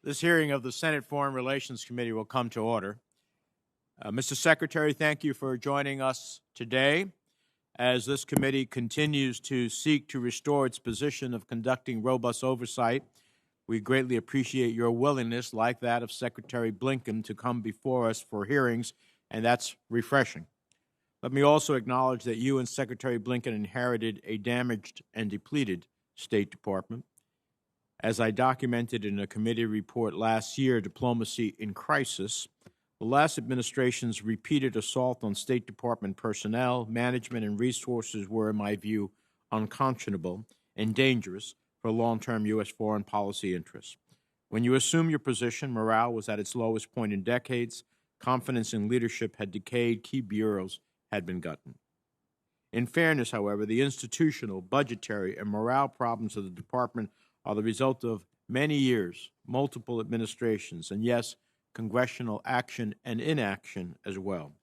This hearing of the Senate Foreign Relations Committee will come to order. Mr. Secretary, thank you for joining us today as this committee continues to seek to restore its position of conducting robust oversight. We greatly appreciate your willingness, like that of Secretary Blinken, to come before us for hearings, and that's refreshing. Let me also acknowledge that you and Secretary Blinken inherited a damaged and depleted State Department. As I documented in a committee report last year, Diplomacy in Crisis, the last administration's repeated assault on State Department personnel, management, and resources were, in my view, unconscionable and dangerous for long-term U.S. foreign policy interests. When you assumed your position, morale was at its lowest point in decades, confidence in leadership had decayed, key bureaus had been gutted. In fairness, however, the institutional, budgetary, and morale problems of the department are the result of many years, multiple administrations, and yes, congressional action and inaction as well.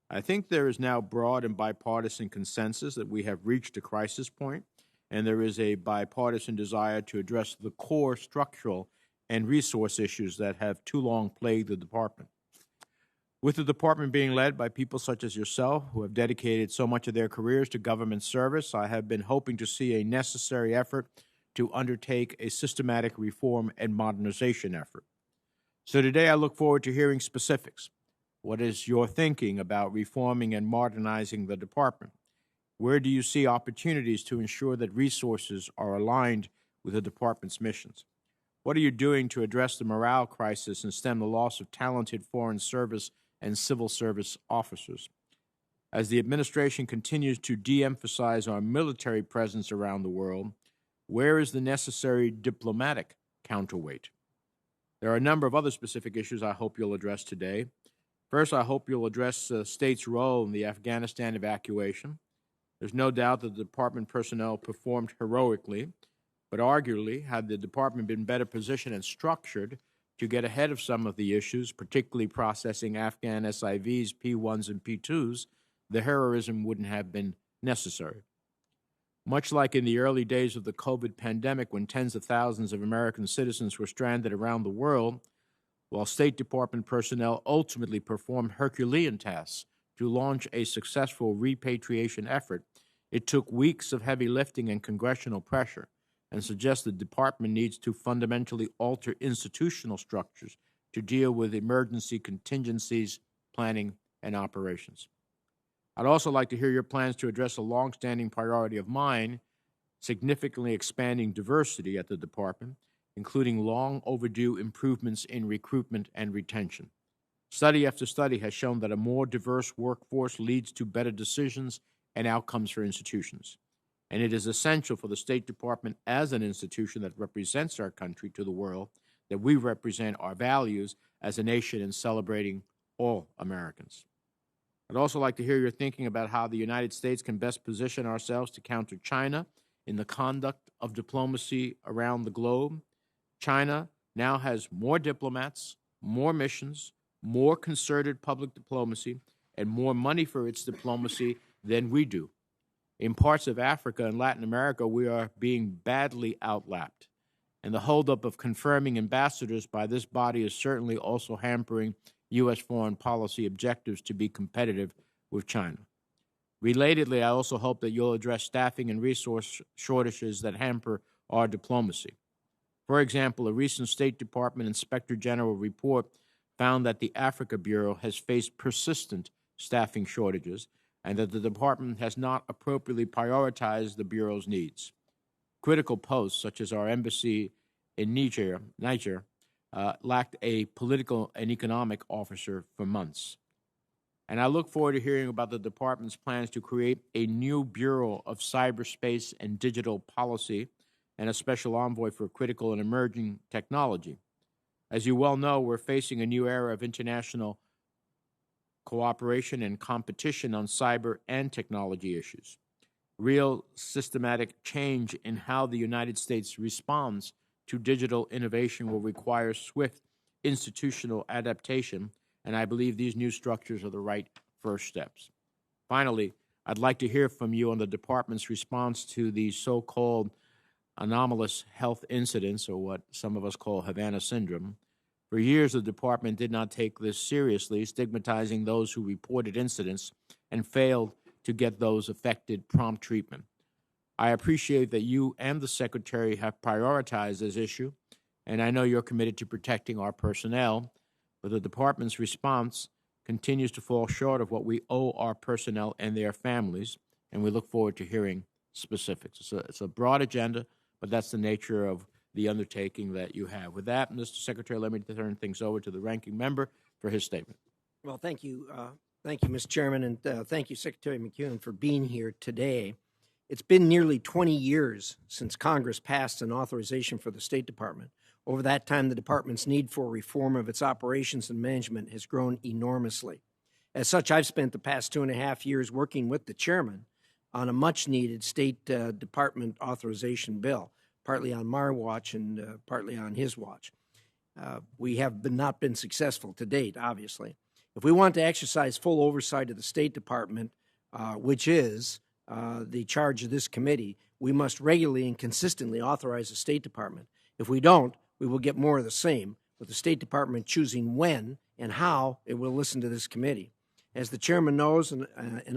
I think there is now broad and bipartisan consensus that we have reached a crisis point, and there is a bipartisan desire to address the core structural and resource issues that have too long plagued the department. With the department being led by people such as yourself, who have dedicated so much of their careers to government service, I have been hoping to see a necessary effort to undertake a systematic reform and modernization effort. So today I look forward to hearing specifics. What is your thinking about reforming and modernizing the department? Where do you see opportunities to ensure that resources are aligned with the department's missions? What are you doing to address the morale crisis and stem the loss of talented foreign service and civil service officers? As the administration continues to de-emphasize our military presence around the world, where is the necessary diplomatic counterweight? There are a number of other specific issues I hope you'll address today. First, I hope you'll address the state's role in the Afghanistan evacuation. There's no doubt that the department personnel performed heroically, but arguably, had the department been better positioned and structured to get ahead of some of the issues, particularly processing Afghan SIVs, P1s, and P2s, the heroism wouldn't have been necessary. Much like in the early days of the COVID pandemic, when tens of thousands of American citizens were stranded around the world, while State Department personnel ultimately performed Herculean tasks to launch a successful repatriation effort, it took weeks of heavy lifting and congressional pressure, and suggests the department needs to fundamentally alter institutional structures to deal with emergency contingencies, planning, and operations. I'd also like to hear your plans to address a longstanding priority of mine, significantly expanding diversity at the department, including long overdue improvements in recruitment and retention. Study after study has shown that a more diverse workforce leads to better decisions and outcomes for institutions. And it is essential for the State Department as an institution that represents our country to the world that we represent our values as a nation in celebrating all Americans. I'd also like to hear your thinking about how the United States can best position ourselves to counter China in the conduct of diplomacy around the globe. China now has more diplomats, more missions, more concerted public diplomacy, and more money for its diplomacy than we do. In parts of Africa and Latin America, we are being badly outlapped. And the holdup of confirming ambassadors by this body is certainly also hampering U.S. foreign policy objectives to be competitive with China. Relatedly, I also hope that you'll address staffing and resource shortages that hamper our diplomacy. For example, a recent State Department Inspector General report found that the Africa Bureau has faced persistent staffing shortages and that the department has not appropriately prioritized the Bureau's needs. Critical posts, such as our embassy in Niger, lacked a political and economic officer for months. And I look forward to hearing about the department's plans to create a new Bureau of Cyberspace and Digital Policy and a special envoy for critical and emerging technology. As you well know, we're facing a new era of international cooperation and competition on cyber and technology issues. Real systematic change in how the United States responds to digital innovation will require swift institutional adaptation, and I believe these new structures are the right first steps. Finally, I'd like to hear from you on the department's response to the so-called anomalous health incidents, or what some of us call Havana syndrome. For years, the department did not take this seriously, stigmatizing those who reported incidents and failed to get those affected prompt treatment. I appreciate that you and the Secretary have prioritized this issue, and I know you're committed to protecting our personnel, but the department's response continues to fall short of what we owe our personnel and their families, and we look forward to hearing specifics. It's a broad agenda, but that's the nature of the undertaking that you have. With that, Mr. Secretary, let me turn things over to the ranking member for his statement. Well, thank you, Mr. Chairman, and thank you, Secretary McEwen, for being here today. It's been nearly 20 years since Congress passed an authorization for the State Department. Over that time, the department's need for reform of its operations and management has grown enormously. As such, I've spent the past 2.5 years working with the chairman on a much-needed State Department authorization bill, partly on my watch and partly on his watch. We have not been successful to date, obviously. If we want to exercise full oversight of the State Department, which is the charge of this committee, we must regularly and consistently authorize the State Department. If we don't, we will get more of the same, with the State Department choosing when and how it will listen to this committee. As the chairman knows, and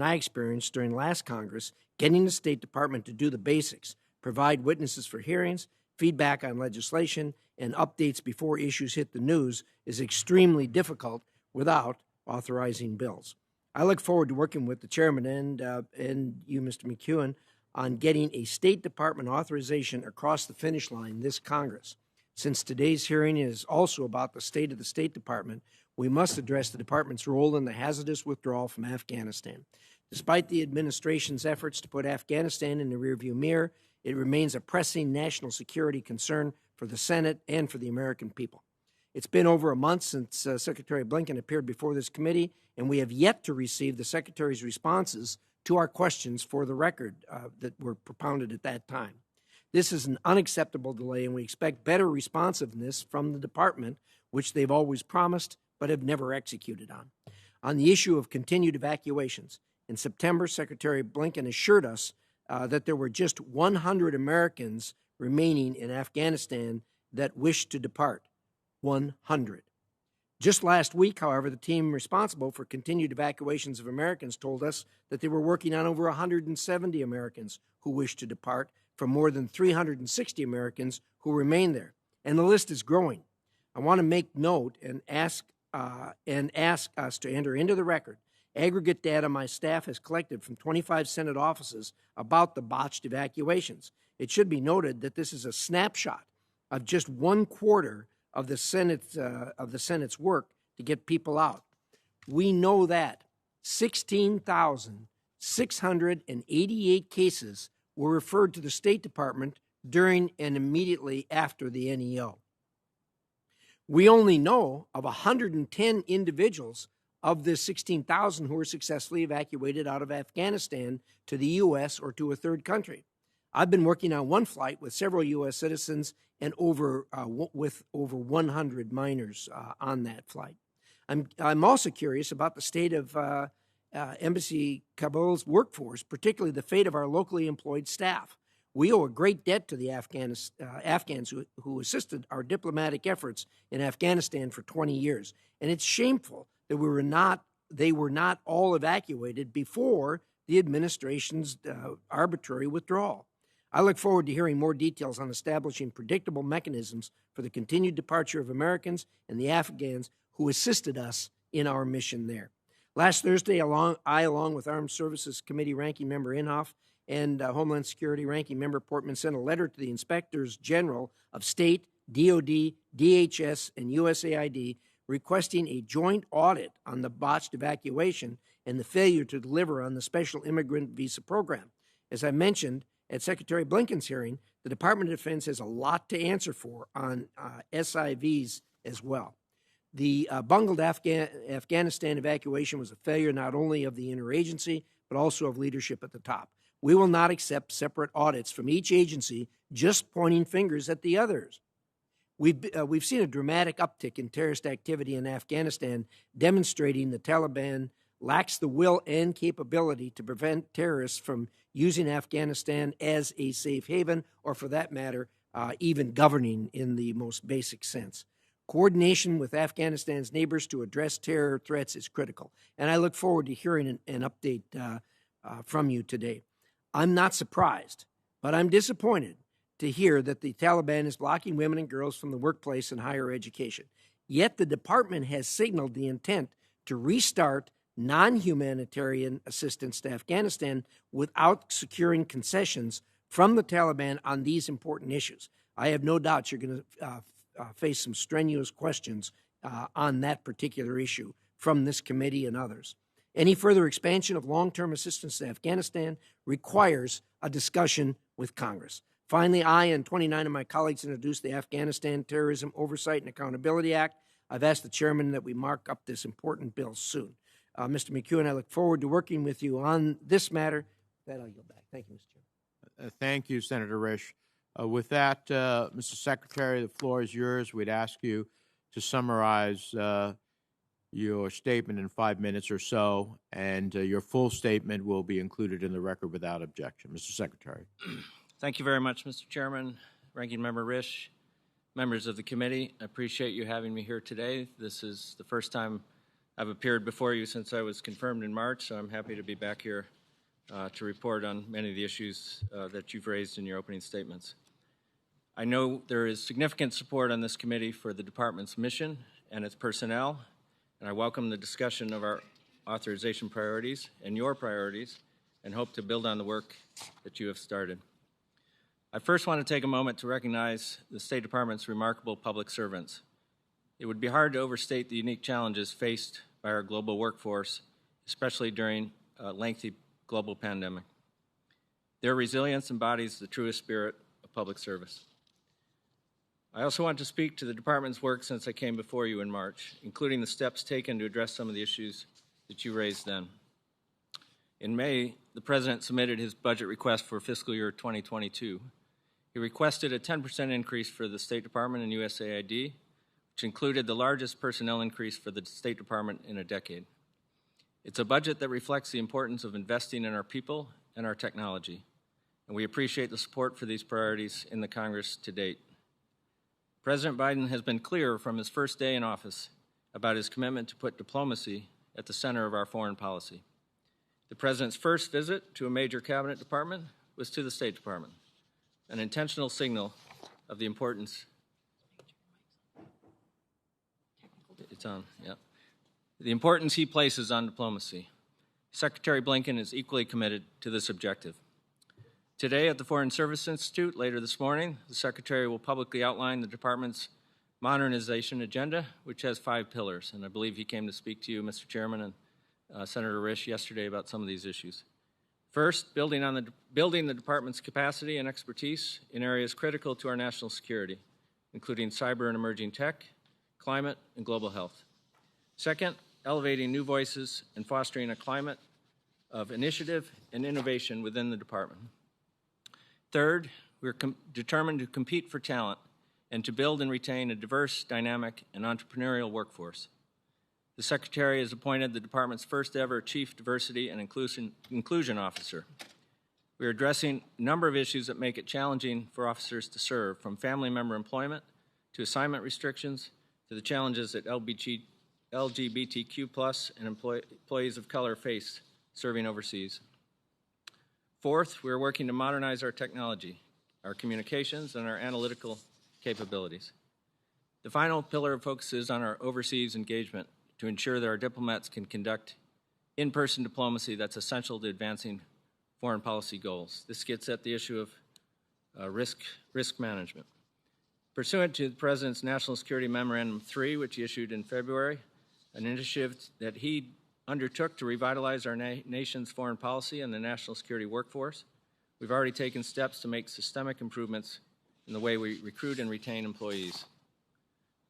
I experienced during last Congress, getting the State Department to do the basics, provide witnesses for hearings, feedback on legislation, and updates before issues hit the news is extremely difficult without authorizing bills. I look forward to working with the chairman and you, Mr. McEwen, on getting a State Department authorization across the finish line this Congress. Since today's hearing is also about the state of the State Department, we must address the department's role in the hazardous withdrawal from Afghanistan. Despite the administration's efforts to put Afghanistan in the rearview mirror, it remains a pressing national security concern for the Senate and for the American people. It's been over a month since Secretary Blinken appeared before this committee, and we have yet to receive the Secretary's responses to our questions for the record that were propounded at that time. This is an unacceptable delay, and we expect better responsiveness from the department, which they've always promised but have never executed on. On the issue of continued evacuations, in September, Secretary Blinken assured us that there were just 100 Americans remaining in Afghanistan that wished to depart. 100. Just last week, however, the team responsible for continued evacuations of Americans told us that they were working on over 170 Americans who wished to depart from more than 360 Americans who remain there. And the list is growing. I want to make note and ask us to enter into the record aggregate data my staff has collected from 25 Senate offices about the botched evacuations. It should be noted that this is a snapshot of just 1/4 of the Senate's work to get people out. We know that 16,688 cases were referred to the State Department during and immediately after the NEO. We only know of 110 individuals of the 16,000 who were successfully evacuated out of Afghanistan to the U.S. or to a third country. I've been working on one flight with several U.S. citizens and with over 100 minors on that flight. I'm also curious about the state of Embassy Kabul's workforce, particularly the fate of our locally employed staff. We owe a great debt to the Afghans who assisted our diplomatic efforts in Afghanistan for 20 years, and it's shameful that they were not all evacuated before the administration's arbitrary withdrawal. I look forward to hearing more details on establishing predictable mechanisms for the continued departure of Americans and the Afghans who assisted us in our mission there. Last Thursday, along with Armed Services Committee Ranking Member Inhofe and Homeland Security Ranking Member Portman, sent a letter to the Inspectors General of State, DOD, DHS, and USAID requesting a joint audit on the botched evacuation and the failure to deliver on the Special Immigrant Visa Program. As I mentioned at Secretary Blinken's hearing, the Department of Defense has a lot to answer for on SIVs as well. The bungled Afghanistan evacuation was a failure not only of the interagency, but also of leadership at the top. We will not accept separate audits from each agency just pointing fingers at the others. We've seen a dramatic uptick in terrorist activity in Afghanistan, demonstrating the Taliban lacks the will and capability to prevent terrorists from using Afghanistan as a safe haven, or for that matter, even governing in the most basic sense. Coordination with Afghanistan's neighbors to address terror threats is critical, and I look forward to hearing an update from you today. I'm not surprised, but I'm disappointed to hear that the Taliban is blocking women and girls from the workplace and higher education. Yet the department has signaled the intent to restart non-humanitarian assistance to Afghanistan without securing concessions from the Taliban on these important issues. I have no doubt you're going to face some strenuous questions on that particular issue from this committee and others. Any further expansion of long-term assistance to Afghanistan requires a discussion with Congress. Finally, I and 29 of my colleagues introduced the Afghanistan Terrorism, Oversight, and Accountability Act. I've asked the chairman that we mark up this important bill soon. Mr. McEwen, I look forward to working with you on this matter. With that, I'll yield back. Thank you, Mr. Chairman. Thank you, Senator Risch. With that, Mr. Secretary, the floor is yours. We'd ask you to summarize your statement in 5 minutes or so, and your full statement will be included in the record without objection. Mr. Secretary. Thank you very much, Mr. Chairman, Ranking Member Risch, members of the committee. I appreciate you having me here today. This is the first time I've appeared before you since I was confirmed in March, so I'm happy to be back here to report on many of the issues that you've raised in your opening statements. I know there is significant support on this committee for the department's mission and its personnel, and I welcome the discussion of our authorization priorities and your priorities, and hope to build on the work that you have started. I first want to take a moment to recognize the State Department's remarkable public servants. It would be hard to overstate the unique challenges faced by our global workforce, especially during a lengthy global pandemic. Their resilience embodies the truest spirit of public service. I also want to speak to the Department's work since I came before you in March, including the steps taken to address some of the issues that you raised then. In May, the President submitted his budget request for fiscal year 2022. He requested a 10% increase for the State Department and USAID, which included the largest personnel increase for the State Department in a decade. It's a budget that reflects the importance of investing in our people and our technology, and we appreciate the support for these priorities in the Congress to date. President Biden has been clear from his first day in office about his commitment to put diplomacy at the center of our foreign policy. The President's first visit to a major cabinet department was to the State Department, an intentional signal of the importance. It's on, yeah. The importance he places on diplomacy. Secretary Blinken is equally committed to this objective. Today at the Foreign Service Institute, later this morning, the Secretary will publicly outline the Department's modernization agenda, which has 5 pillars, and I believe he came to speak to you, Mr. Chairman, and Senator Risch yesterday about some of these issues. First, building the Department's capacity and expertise in areas critical to our national security, including cyber and emerging tech, climate, and global health. Second, elevating new voices and fostering a climate of initiative and innovation within the Department. Third, we're determined to compete for talent and to build and retain a diverse, dynamic, and entrepreneurial workforce. The Secretary has appointed the Department's first ever Chief Diversity and Inclusion Officer. We are addressing a number of issues that make it challenging for officers to serve, from family member employment to assignment restrictions to the challenges that LGBTQ+ and employees of color face serving overseas. Fourth, we are working to modernize our technology, our communications, and our analytical capabilities. The final pillar focuses on our overseas engagement to ensure that our diplomats can conduct in-person diplomacy that's essential to advancing foreign policy goals. This gets at the issue of risk management. Pursuant to the President's National Security Memorandum 3, which he issued in February, an initiative that he undertook to revitalize our nation's foreign policy and the national security workforce, we've already taken steps to make systemic improvements in the way we recruit and retain employees.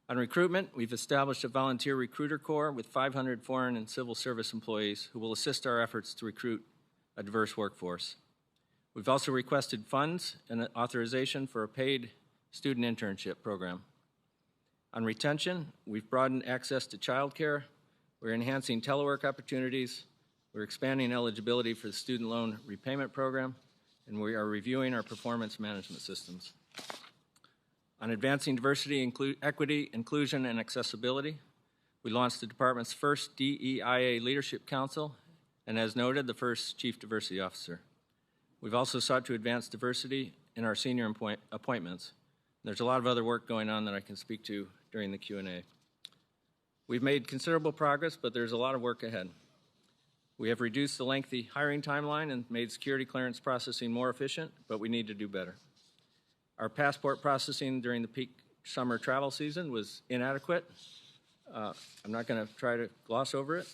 On recruitment, we've established a volunteer recruiter corps with 500 foreign and civil service employees who will assist our efforts to recruit a diverse workforce. We've also requested funds and authorization for a paid student internship program. On retention, we've broadened access to child care We're enhancing telework opportunities. We're expanding eligibility for the student loan repayment program, and we are reviewing our performance management systems. On advancing diversity, equity, inclusion, and accessibility, we launched the department's first DEIA Leadership Council, and as noted, the first Chief Diversity Officer. We've also sought to advance diversity in our senior appointments. There's a lot of other work going on that I can speak to during the Q&A. We've made considerable progress, but there's a lot of work ahead. We have reduced the lengthy hiring timeline and made security clearance processing more efficient, but we need to do better. Our passport processing during the peak summer travel season was inadequate. I'm not going to try to gloss over it.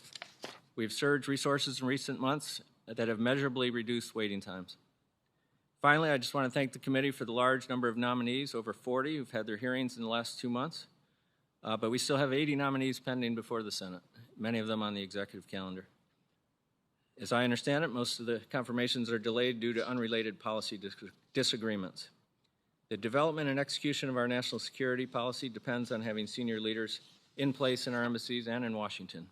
We've surged resources in recent months that have measurably reduced waiting times. Finally, I just want to thank the committee for the large number of nominees, over 40, who've had their hearings in the last 2 months. But we still have 80 nominees pending before the Senate, many of them on the executive calendar. As I understand it, most of the confirmations are delayed due to unrelated policy disagreements. The development and execution of our national security policy depends on having senior leaders in place in our embassies and in Washington.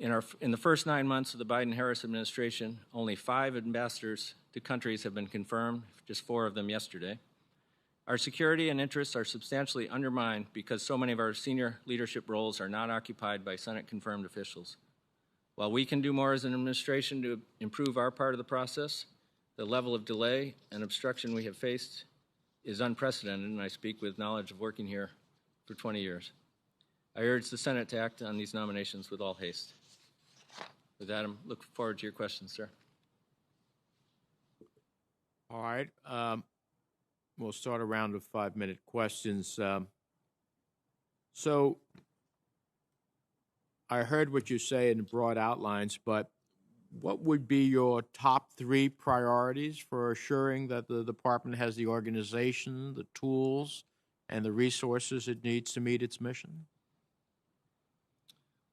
In the first 9 months of the Biden-Harris administration, only 5 ambassadors to countries have been confirmed, just 4 of them yesterday. Our security and interests are substantially undermined because so many of our senior leadership roles are not occupied by Senate-confirmed officials. While we can do more as an administration to improve our part of the process, the level of delay and obstruction we have faced is unprecedented, and I speak with knowledge of working here for 20 years. I urge the Senate to act on these nominations with all haste. With that, I'm looking forward to your questions, sir. All right. We'll start a round of 5-minute questions. So I heard what you say in broad outlines, but what would be your top 3 priorities for assuring that the department has the organization, the tools, and the resources it needs to meet its mission?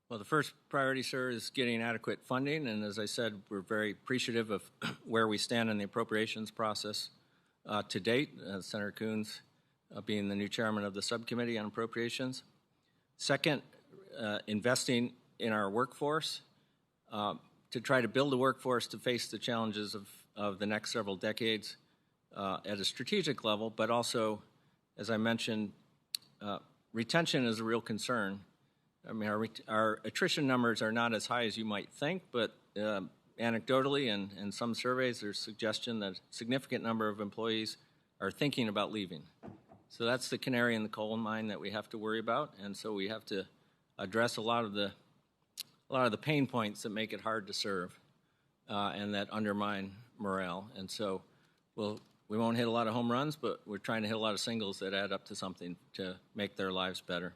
Well, the first priority, sir, is getting adequate funding, and as I said, we're very appreciative of where we stand in the appropriations process to date, Senator Coons being the new chairman of the subcommittee on appropriations. Second, investing in our workforce to try to build a workforce to face the challenges of the next several decades at a strategic level, but also, as I mentioned, retention is a real concern. I mean, our attrition numbers are not as high as you might think, but anecdotally and in some surveys, there's suggestion that a significant number of employees are thinking about leaving. So that's the canary in the coal mine that we have to worry about, and so we have to address a lot of the pain points that make it hard to serve and that undermine morale. And so we won't hit a lot of home runs, but we're trying to hit a lot of singles that add up to something to make their lives better.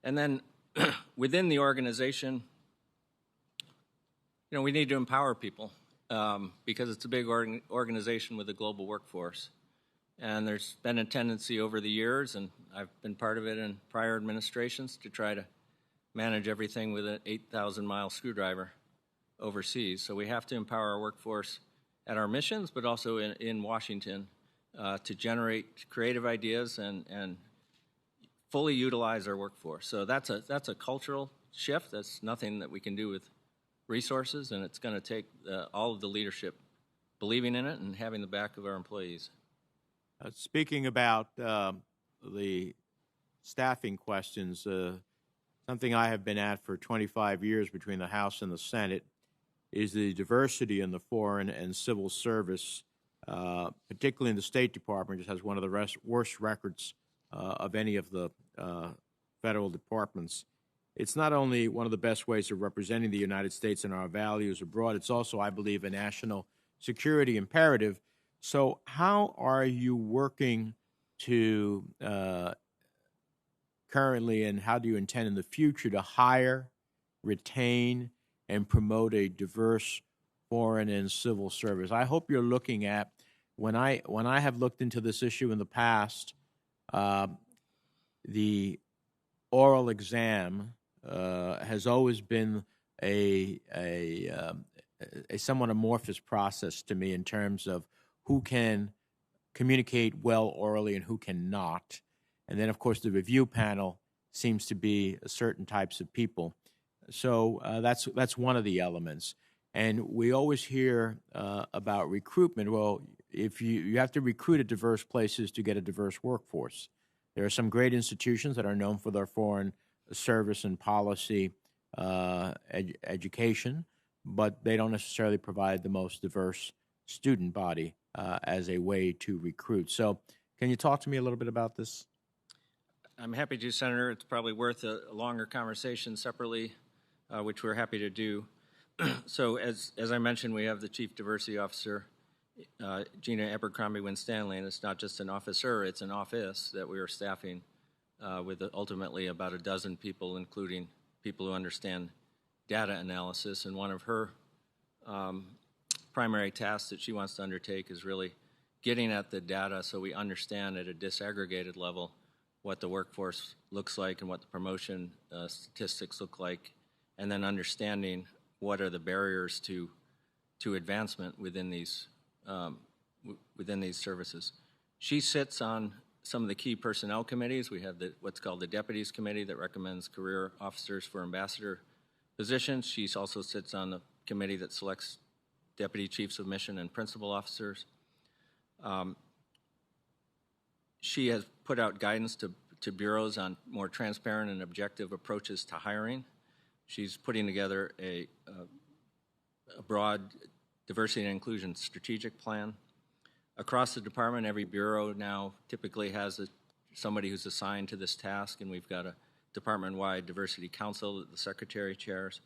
And then within the organization, we need to empower people because it's a big organization with a global workforce. And there's been a tendency over the years, and I've been part of it in prior administrations, to try to manage everything with an 8,000-mile screwdriver overseas. So we have to empower our workforce at our missions, but also in Washington to generate creative ideas and fully utilize our workforce. So that's a cultural shift. That's nothing that we can do with resources, and it's going to take all of the leadership believing in it and having the back of our employees. Speaking about the staffing questions, something I have been at for 25 years between the House and the Senate is the diversity in the foreign and civil service, particularly in the State Department, which has one of the worst records of any of the federal departments. It's not only one of the best ways of representing the United States and our values abroad, it's also, I believe, a national security imperative. So how are you working to currently, and how do you intend in the future to hire, retain, and promote a diverse foreign and civil service? I hope you're looking at, when I have looked into this issue in the past, the oral exam has always been a somewhat amorphous process to me in terms of who can communicate well orally and who cannot. And then, of course, the review panel seems to be certain types of people. So that's one of the elements. And we always hear about recruitment. Well, if you have to recruit at diverse places to get a diverse workforce. There are some great institutions that are known for their foreign service and policy education, but they don't necessarily provide the most diverse student body as a way to recruit. So can you talk to me a little bit about this? I'm happy to, Senator. It's probably worth a longer conversation separately, which we're happy to do. So as I mentioned, we have the Chief Diversity Officer, Gina Abercrombie-Winstanley, and it's not just an officer, it's an office that we are staffing with ultimately about a dozen people, including people who understand data analysis. And one of her primary tasks that she wants to undertake is really getting at the data so we understand at a disaggregated level what the workforce looks like and what the promotion statistics look like, and then understanding what are the barriers to advancement within these services. She sits on some of the key personnel committees. We have what's called the Deputies Committee that recommends career officers for ambassador positions. She also sits on the committee that selects deputy chiefs of mission and principal officers. She has put out guidance to bureaus on more transparent and objective approaches to hiring. She's putting together a broad diversity and inclusion strategic plan. Across the department, every bureau now typically has somebody who's assigned to this task, and we've got a department-wide diversity council that the secretary chairs.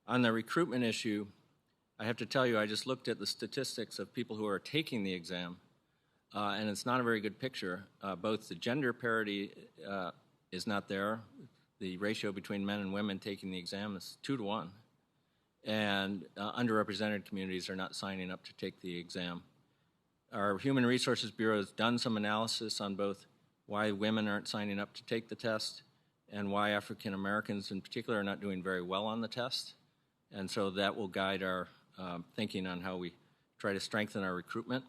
On the recruitment issue, I have to tell you, I just looked at the statistics of people who are taking the exam, and it's not a very good picture. Both the gender parity is not there. The ratio between men and women taking the exam is 2 to 1. And underrepresented communities are not signing up to take the exam. Our Human Resources Bureau has done some analysis on both why women aren't signing up to take the test and why African Americans in particular are not doing very well on the test. And so that will guide our thinking on how we try to strengthen our recruitment.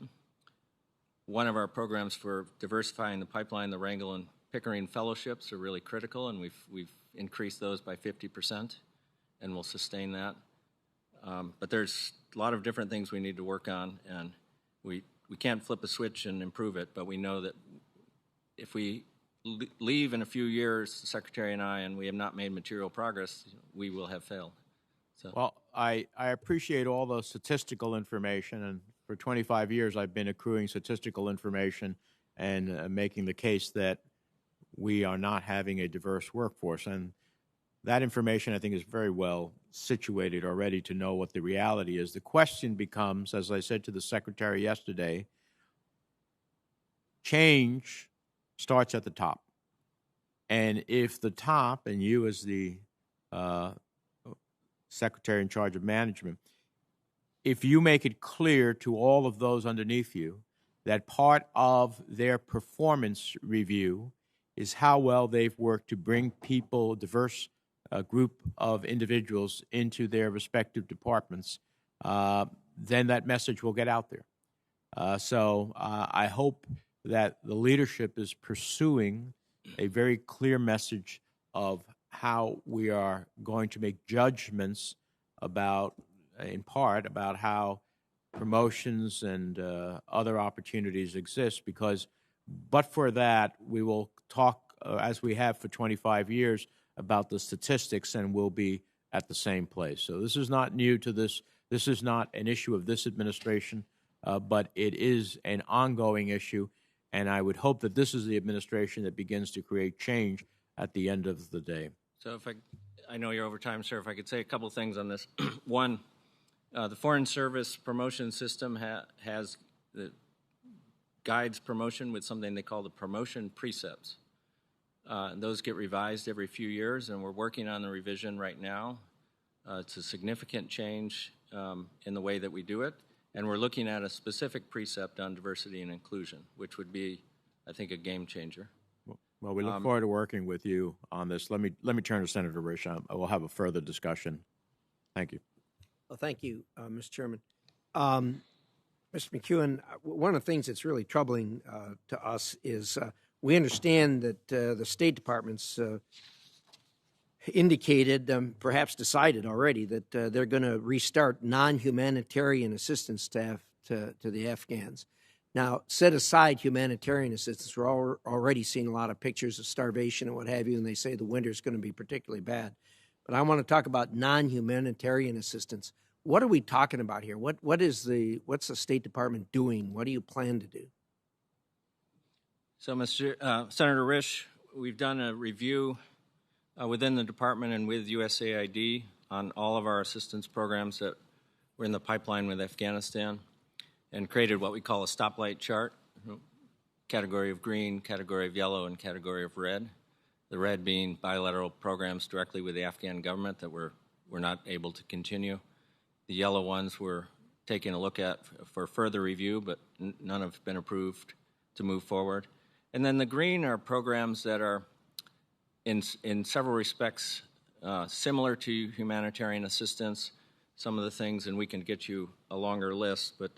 One of our programs for diversifying the pipeline, the Wrangell and Pickering Fellowships, are really critical, and we've increased those by 50%, and we'll sustain that. But there's a lot of different things we need to work on, and we can't flip a switch and improve it, but we know that if we leave in a few years, the Secretary and I, and we have not made material progress, we will have failed. So. Well, I appreciate all the statistical information, and for 25 years I've been accruing statistical information and making the case that we are not having a diverse workforce. And that information, I think, is very well situated already to know what the reality is. The question becomes, as I said to the Secretary yesterday, change starts at the top. And if the top, and you as the Secretary in charge of management, if you make it clear to all of those underneath you that part of their performance review is how well they've worked to bring people, diverse group of individuals into their respective departments, then that message will get out there. So I hope that the leadership is pursuing a very clear message of how we are going to make judgments about, in part, about how promotions and other opportunities exist, because but for that, we will talk, as we have for 25 years, about the statistics, and we'll be at the same place. So this is not new to this. This is not an issue of this administration, but it is an ongoing issue, and I would hope that this is the administration that begins to create change at the end of the day. So if I know you're over time, sir, if I could say a couple things on this. One, the Foreign Service promotion system guides promotion with something they call the promotion precepts. Those get revised every few years, and we're working on the revision right now. It's a significant change in the way that we do it, and we're looking at a specific precept on diversity and inclusion, which would be, I think, a game changer. Well, we look forward to working with you on this. Let me turn to Senator Risch. We'll have a further discussion. Thank you. Well, thank you, Mr. Chairman. Mr. McEwen, one of the things that's really troubling to us is we understand that the State Department's indicated, perhaps decided already, that they're going to restart non-humanitarian assistance to the Afghans. Now, set aside humanitarian assistance, we're already seeing a lot of pictures of starvation and what have you, and they say the winter is going to be particularly bad. But I want to talk about non-humanitarian assistance. What are we talking about here? What's the State Department doing? What do you plan to do? So, Senator Risch, we've done a review within the department and with USAID on all of our assistance programs that were in the pipeline with Afghanistan, and created what we call a stoplight chart, category of green, category of yellow, and category of red. The red being bilateral programs directly with the Afghan government that we're not able to continue. The yellow ones we're taking a look at for further review, but none have been approved to move forward. And then the green are programs that are in several respects similar to humanitarian assistance. Some of the things, and we can get you a longer list, but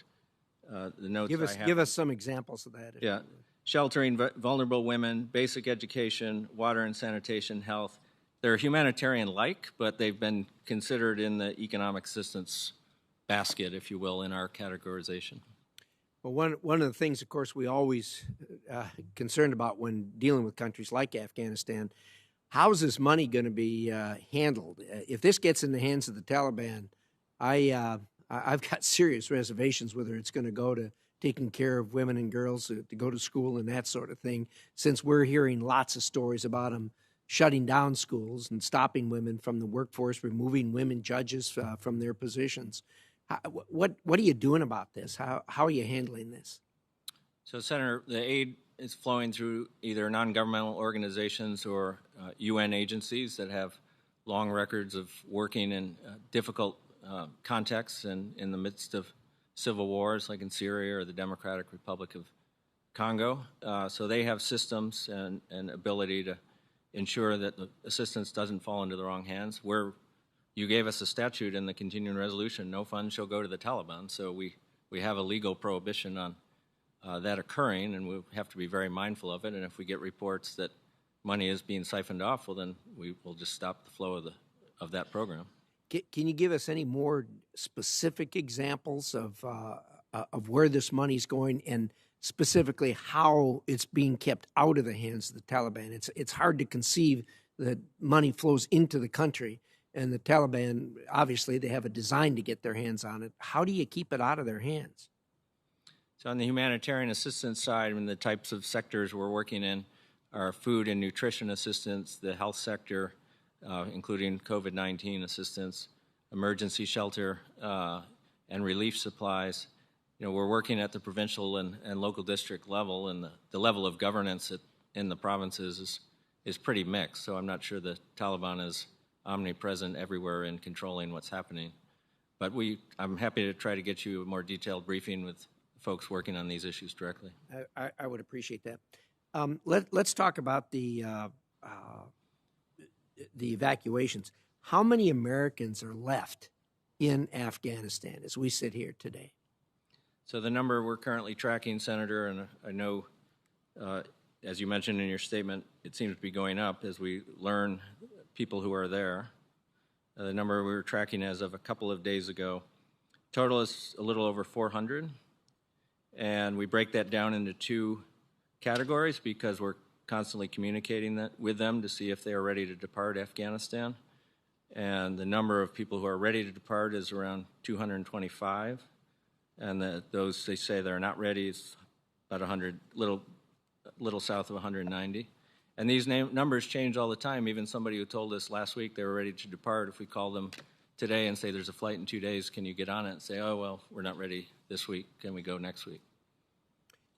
the notes Give us some examples of that. Yeah. Sheltering vulnerable women, basic education, water and sanitation, health. They're humanitarian-like, but they've been considered in the economic assistance basket, if you will, in our categorization. Well, one of the things, of course, we always concerned about when dealing with countries like Afghanistan, how is this money going to be handled? If this gets in the hands of the Taliban, I've got serious reservations whether it's going to go to taking care of women and girls to go to school and that sort of thing, since we're hearing lots of stories about them shutting down schools and stopping women from the workforce, removing women judges from their positions. What are you doing about this? How are you handling this? So, Senator, the aid is flowing through either non-governmental organizations or UN agencies that have long records of working in difficult contexts and in the midst of civil wars like in Syria or the Democratic Republic of Congo. So they have systems and ability to ensure that the assistance doesn't fall into the wrong hands. You gave us a statute in the continuing resolution, no funds shall go to the Taliban. So we have a legal prohibition on that occurring, and we have to be very mindful of it. And if we get reports that money is being siphoned off, well, then we will just stop the flow of that program. Can you give us any more specific examples of where this money's going, and specifically how it's being kept out of the hands of the Taliban? It's hard to conceive that money flows into the country, and the Taliban, obviously, they have a design to get their hands on it. How do you keep it out of their hands? So on the humanitarian assistance side, the types of sectors we're working in are food and nutrition assistance, the health sector, including COVID-19 assistance, emergency shelter, and relief supplies. We're working at the provincial and local district level, and the level of governance in the provinces is pretty mixed. So I'm not sure the Taliban is omnipresent everywhere in controlling what's happening. But I'm happy to try to get you a more detailed briefing with folks working on these issues directly. I would appreciate that. Let's talk about the evacuations. How many Americans are left in Afghanistan as we sit here today? So the number we're currently tracking, Senator, and I know, as you mentioned in your statement, it seems to be going up as we learn people who are there. The number we were tracking as of a couple of days ago, total is a little over 400, and we break that down into two categories because we're constantly communicating with them to see if they are ready to depart Afghanistan. And the number of people who are ready to depart is around 225. And those they say they're not ready is about 100, little south of 190. And these numbers change all the time. Even somebody who told us last week they were ready to depart, if we call them today and say there's a flight in 2 days, can you get on it? And say, oh, well, we're not ready this week. Can we go next week?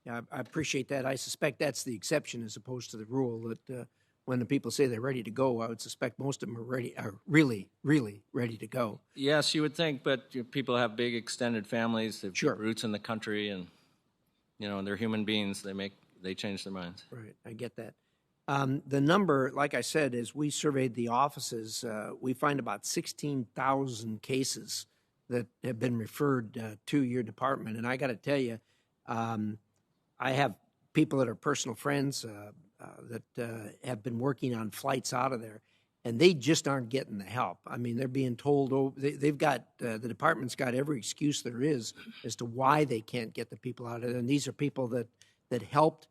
Yeah, I appreciate that. I suspect that's the exception as opposed to the rule, that when the people say they're ready to go, I would suspect most of them are really, really ready to go. Yes, you would think, but people have big extended families, they've Sure. roots in the country, and they're human beings. They change their minds. Right, I get that. The number, like I said, as we surveyed the offices, we find about 16,000 cases that have been referred to your department. And I got to tell you, I have people that are personal friends that have been working on flights out of there. and they just aren't getting the help. I mean, they're being told, they've got, the department's got every excuse there is as to why they can't get the people out of there. And these are people that helped.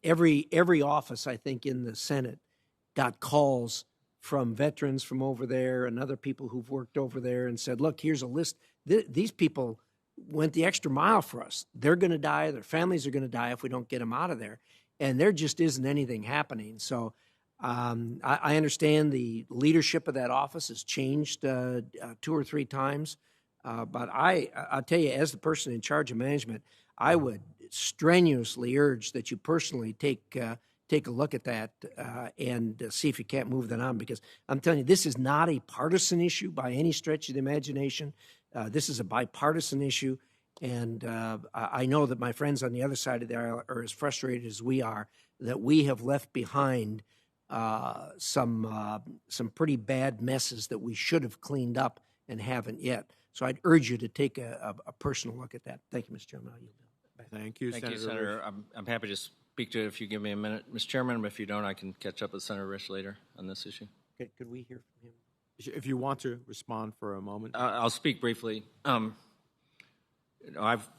Every office, I think, in the Senate got calls from veterans from over there and other people who've worked over there and said, look, here's a list. These people went the extra mile for us. They're going to die. Their families are going to die if we don't get them out of there. And there just isn't anything happening. So I understand the leadership of that office has changed 2 or 3 times. But I'll tell you, as the person in charge of management, I would strenuously urge that you personally take a look at that and see if you can't move that on, because I'm telling you, this is not a partisan issue by any stretch of the imagination. This is a bipartisan issue, and I know that my friends on the other side of the aisle are as frustrated as we are that we have left behind some pretty bad messes that we should have cleaned up and haven't yet. So I'd urge you to take a personal look at that. Thank you, Mr. Chairman. I'll yield back. Thank you, Thank you, Senator. I'm happy to speak to it if you give me a minute, Mr. Chairman. But if you don't, I can catch up with Senator Risch later on this issue. Could we hear from him? If you want to respond for a moment. I'll speak briefly. I've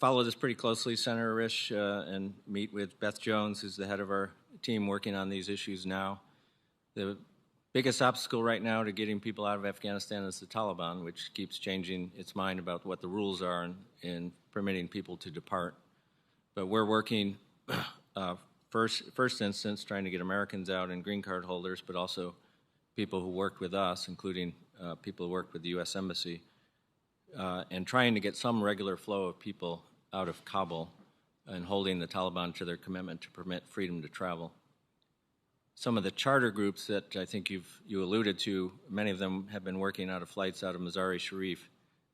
followed this pretty closely, Senator Risch, and meet with Beth Jones, who's the head of our team working on these issues now. The biggest obstacle right now to getting people out of Afghanistan is the Taliban, which keeps changing its mind about what the rules are in permitting people to depart. But we're working, first instance, trying to get Americans out and green card holders, but also people who worked with us, including people who worked with the U.S. Embassy, and trying to get some regular flow of people out of Kabul and holding the Taliban to their commitment to permit freedom to travel. Some of the charter groups that I think you alluded to, many of them have been working out of flights out of Mazar-e-Sharif,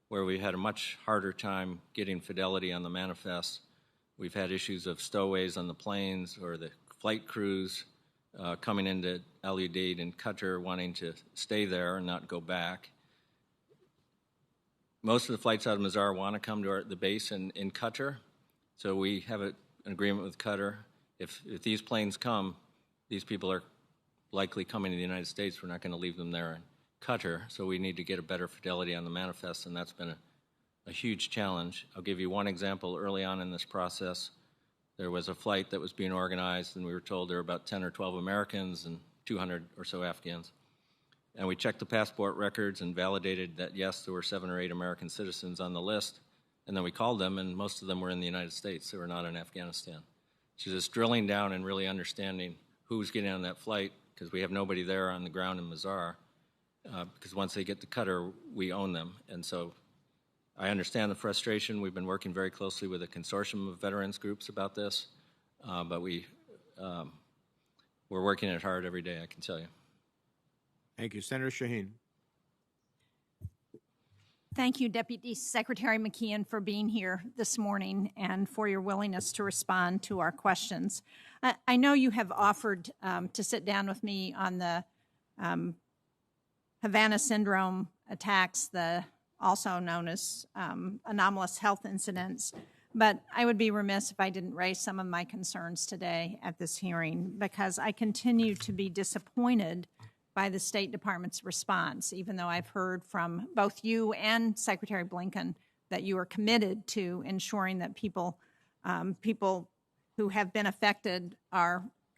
where we had a much harder time getting fidelity on the manifest. We've had issues of stowaways on the planes or the flight crews coming into Al Udeid and Qatar wanting to stay there and not go back. Most of the flights out of Mazar want to come to the base in Qatar, so we have an agreement with Qatar. If these planes come, these people are likely coming to the United States. We're not going to leave them there in Qatar, so we need to get a better fidelity on the manifest, and that's been a huge challenge. I'll give you one example. Early on in this process, there was a flight that was being organized, and we were told there were about 10 or 12 Americans and 200 or so Afghans. And we checked the passport records and validated that, yes, there were 7 or 8 American citizens on the list. And then we called them, and most of them were in the United States. They were not in Afghanistan. So just drilling down and really understanding who's getting on that flight, because we have nobody there on the ground in Mazar, because once they get to Qatar, we own them. And so I understand the frustration. We've been working very closely with a consortium of veterans groups about this, but we're working it hard every day, I can tell you. Thank you. Senator Shaheen. Thank you, Deputy Secretary McKeon, for being here this morning and for your willingness to respond to our questions. I know you have offered to sit down with me on the Havana syndrome attacks, also known as anomalous health incidents, but I would be remiss if I didn't raise some of my concerns today at this hearing, because I continue to be disappointed by the State Department's response, even though I've heard from both you and Secretary Blinken that you are committed to ensuring that people who have been affected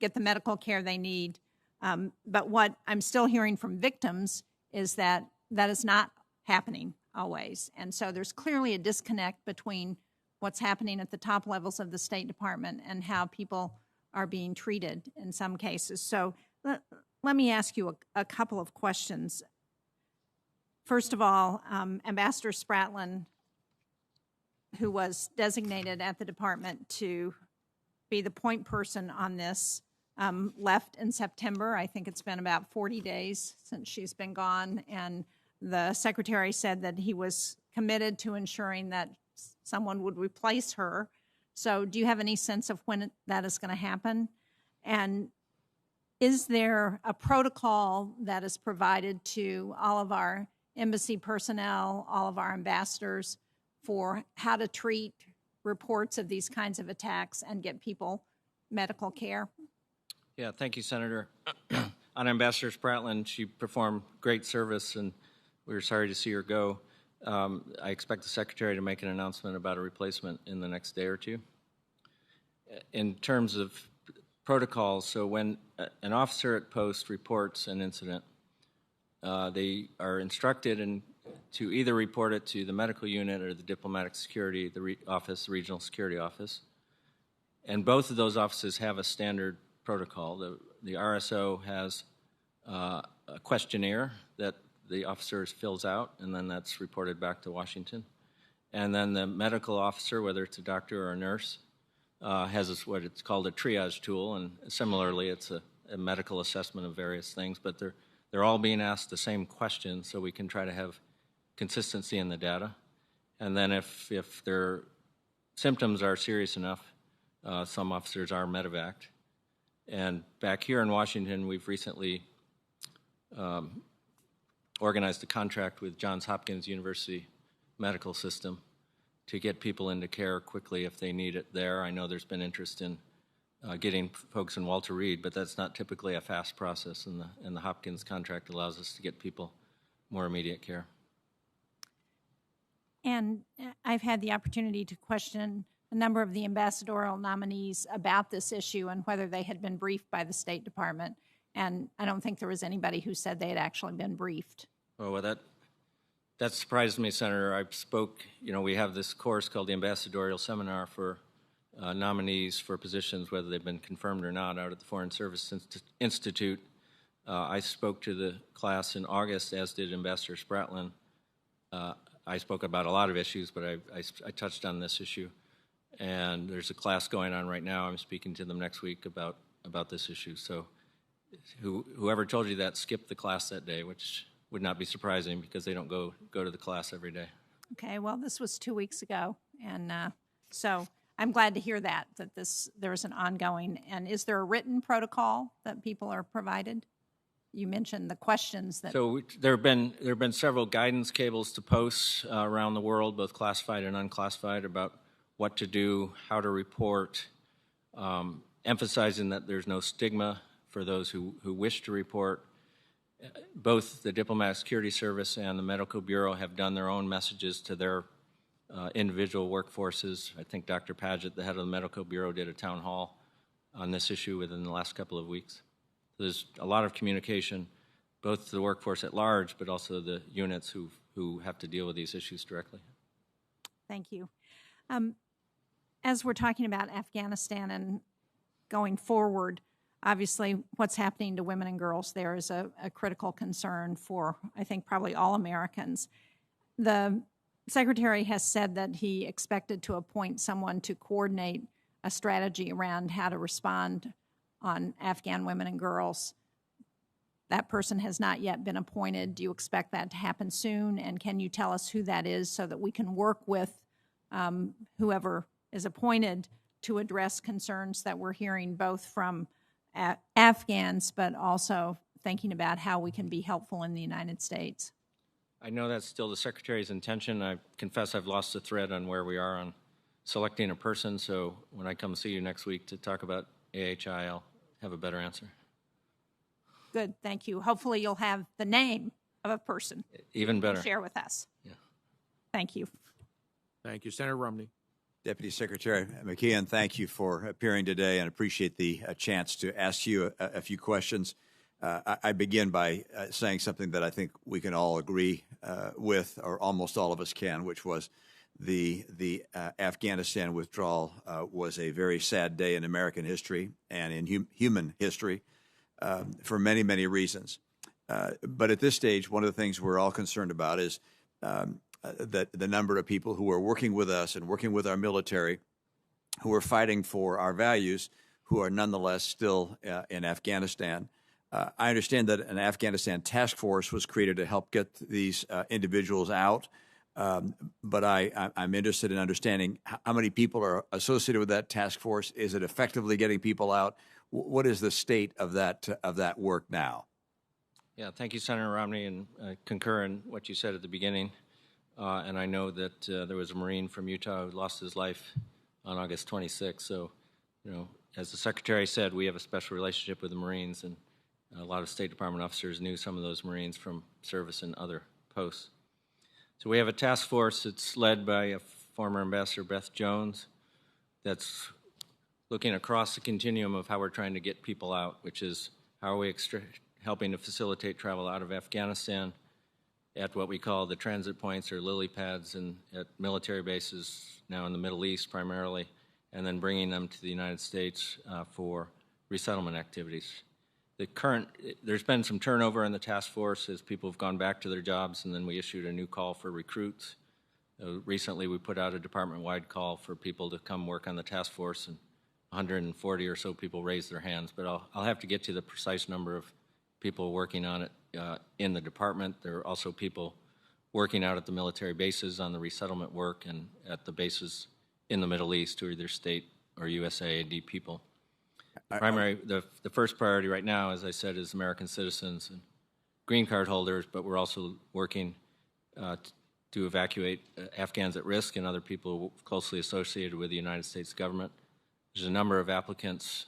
get the medical care they need. But what I'm still hearing from victims is that is not happening always. And so there's clearly a disconnect between what's happening at the top levels of the State Department and how people are being treated in some cases. So let me ask you a couple of questions. First of all, Ambassador Spratlin, who was designated at the department to be the point person on this, left in September. I think it's been about 40 days since she's been gone, and the secretary said that he was committed to ensuring that someone would replace her. So do you have any sense of when that is going to happen? And is there a protocol that is provided to all of our embassy personnel, all of our ambassadors, for how to treat reports of these kinds of attacks and get people medical care? Yeah, thank you, Senator. On Ambassador Spratland, she performed great service, and we were sorry to see her go. I expect the Secretary to make an announcement about a replacement in the next day or two. In terms of protocols, so when an officer at post reports an incident, they are instructed to either report it to the medical unit or the diplomatic security office, the regional security office. And both of those offices have a standard protocol. The RSO has a questionnaire that the officer fills out, and then that's reported back to Washington. And then the medical officer, whether it's a doctor or a nurse, has what it's called a triage tool, and similarly, it's a medical assessment of various things, but they're all being asked the same question, so we can try to have consistency in the data. And then if their symptoms are serious enough, some officers are medevaced. And back here in Washington, we've recently organized a contract with Johns Hopkins University Medical System to get people into care quickly if they need it there. I know there's been interest in getting folks in Walter Reed, but that's not typically a fast process, and the Hopkins contract allows us to get people more immediate care. And I've had the opportunity to question a number of the ambassadorial nominees about this issue and whether they had been briefed by the State Department. And I don't think there was anybody who said they had actually been briefed. Oh, well, that surprised me, Senator. We have this course called the Ambassadorial Seminar for nominees for positions, whether they've been confirmed or not, out at the Foreign Service Institute. I spoke to the class in August, as did Ambassador Spratland. I spoke about a lot of issues, but I touched on this issue. And there's a class going on right now. I'm speaking to them next week about this issue. So whoever told you that skipped the class that day, which would not be surprising because they don't go to the class every day. Okay, well, this was 2 weeks ago, and so I'm glad to hear that there is an ongoing. And is there a written protocol that people are provided? You mentioned the questions that. So there have been several guidance cables to posts around the world, both classified and unclassified, about what to do, how to report, emphasizing that there's no stigma for those who wish to report. Both the Diplomatic Security Service and the Medical Bureau have done their own messages to their individual workforces. I think Dr. Padgett, the head of the Medical Bureau, did a town hall on this issue within the last couple of weeks. There's a lot of communication, both to the workforce at large, but also the units who have to deal with these issues directly. Thank you. As we're talking about Afghanistan and going forward, obviously what's happening to women and girls there is a critical concern for, I think, probably all Americans. The Secretary has said that he expected to appoint someone to coordinate a strategy around how to respond on Afghan women and girls. That person has not yet been appointed. Do you expect that to happen soon? And can you tell us who that is so that we can work with whoever is appointed to address concerns that we're hearing both from Afghans, but also thinking about how we can be helpful in the United States? I know that's still the Secretary's intention. I confess I've lost the thread on where we are on selecting a person, so when I come see you next week to talk about AHI, I'll have a better answer. Good, thank you. Hopefully you'll have the name of a person. Even better. To share with us. Yeah. Thank you. Thank you. Senator Romney. Deputy Secretary McKeon, thank you for appearing today and appreciate the chance to ask you a few questions. I begin by saying something that I think we can all agree with, or almost all of us can, which was the Afghanistan withdrawal was a very sad day in American history and in human history for many, many reasons. But at this stage, one of the things we're all concerned about is that the number of people who are working with us and working with our military, who are fighting for our values, who are nonetheless still in Afghanistan. I understand that an Afghanistan task force was created to help get these individuals out, but I'm interested in understanding how many people are associated with that task force. Is it effectively getting people out? What is the state of that work now? Yeah, thank you, Senator Romney, and I concur in what you said at the beginning. And I know that there was a Marine from Utah who lost his life on August 26th. So, as the Secretary said, we have a special relationship with the Marines, and A lot of State Department officers knew some of those Marines from service in other posts. So we have a task force that's led by a former Ambassador Beth Jones that's looking across the continuum of how we're trying to get people out, which is how are we helping to facilitate travel out of Afghanistan at what we call the transit points or lily pads and at military bases now in the Middle East primarily, and then bringing them to the United States for resettlement activities. There's been some turnover in the task force as people have gone back to their jobs, and then we issued a new call for recruits. Recently, we put out a department-wide call for people to come work on the task force, and 140 or so people raised their hands. But I'll have to get to the precise number of people working on it in the department. There are also people working out at the military bases on the resettlement work and at the bases in the Middle East who are either state or USAID people. The first priority right now, as I said, is American citizens and green card holders, but we're also working to evacuate Afghans at risk and other people closely associated with the United States government. There's a number of applicants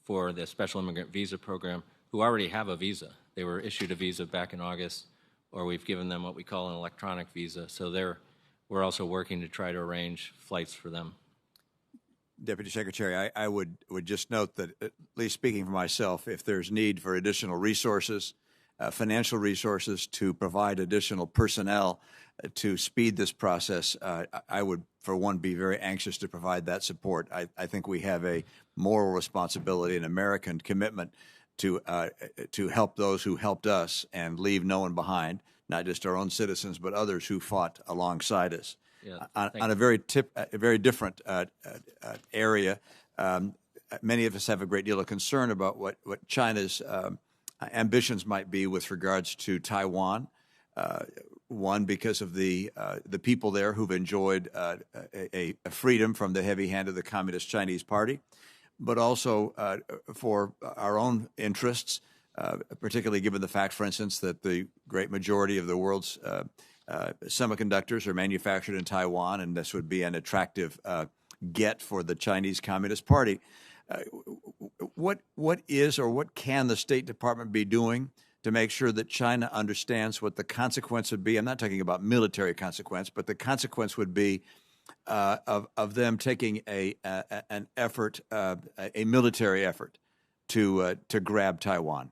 for the Special Immigrant Visa Program who already have a visa. They were issued a visa back in August, or we've given them what we call an electronic visa. So we're also working to try to arrange flights for them. Deputy Secretary, I would just note that, at least speaking for myself, if there's need for additional resources, financial resources to provide additional personnel to speed this process, I would, for one, be very anxious to provide that support. I think we have a moral responsibility, an American commitment to help those who helped us and leave no one behind, not just our own citizens, but others who fought alongside us. Yeah, on a very different area, many of us have a great deal of concern about what China's ambitions might be with regards to Taiwan. One, because of the people there who've enjoyed a freedom from the heavy hand of the Communist Chinese Party, but also for our own interests, particularly given the fact, for instance, that the great majority of the world's semiconductors are manufactured in Taiwan, and this would be an attractive get for the Chinese Communist Party. What is or what can the State Department be doing to make sure that China understands what the consequence would be? I'm not talking about military consequence, but the consequence would be of them taking an effort, a military effort, to grab Taiwan.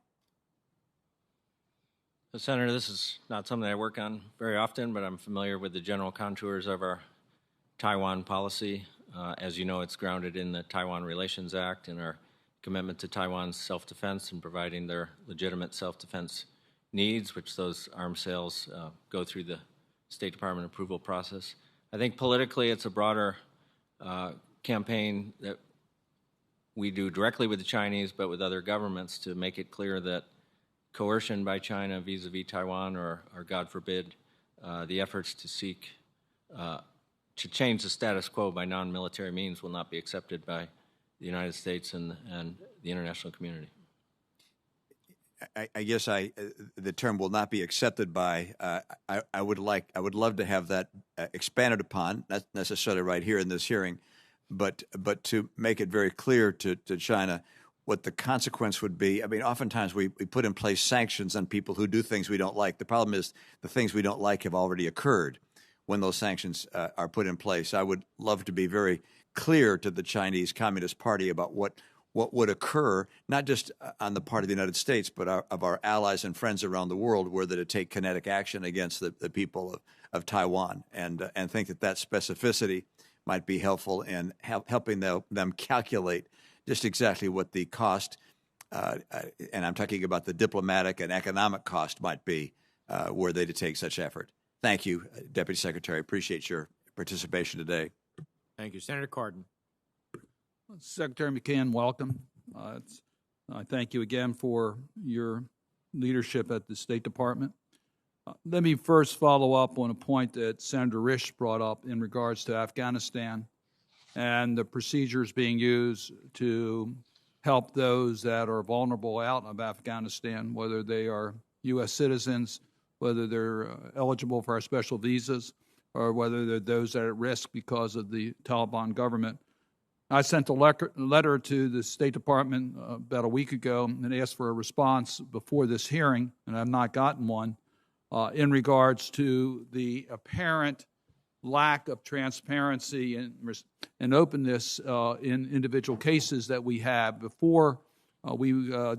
So, Senator, this is not something I work on very often, but I'm familiar with the general contours of our Taiwan policy. As you know, it's grounded in the Taiwan Relations Act and our commitment to Taiwan's self-defense and providing their legitimate self-defense needs, which those arms sales go through the State Department approval process. I think politically it's a broader campaign that we do directly with the Chinese, but with other governments to make it clear that coercion by China vis-a-vis Taiwan or God forbid, the efforts to seek to change the status quo by non-military means will not be accepted by the United States and the international community. I guess the term will not be accepted by. I would love to have that expanded upon, not necessarily right here in this hearing, but to make it very clear to China what the consequence would be. I mean, oftentimes we put in place sanctions on people who do things we don't like. The problem is the things we don't like have already occurred when those sanctions are put in place. I would love to be very clear to the Chinese Communist Party about what would occur, not just on the part of the United States, but of our allies and friends around the world, were they to take kinetic action against the people of Taiwan, and think that specificity might be helpful in helping them calculate just exactly what the cost, and I'm talking about the diplomatic and economic cost, might be were they to take such effort. Thank you, Deputy Secretary. Appreciate your participation today. Thank you. Senator Cardin. Secretary McCann, welcome. I thank you again for your leadership at the State Department. Let me first follow up on a point that Senator Risch brought up in regards to Afghanistan and the procedures being used to help those that are vulnerable out of Afghanistan, whether they are U.S. citizens, whether they're eligible for our special visas, or whether they're those that are at risk because of the Taliban government. I sent a letter to the State Department about a week ago and asked for a response before this hearing, and I've not gotten one, in regards to the apparent lack of transparency and openness in individual cases that we have. Before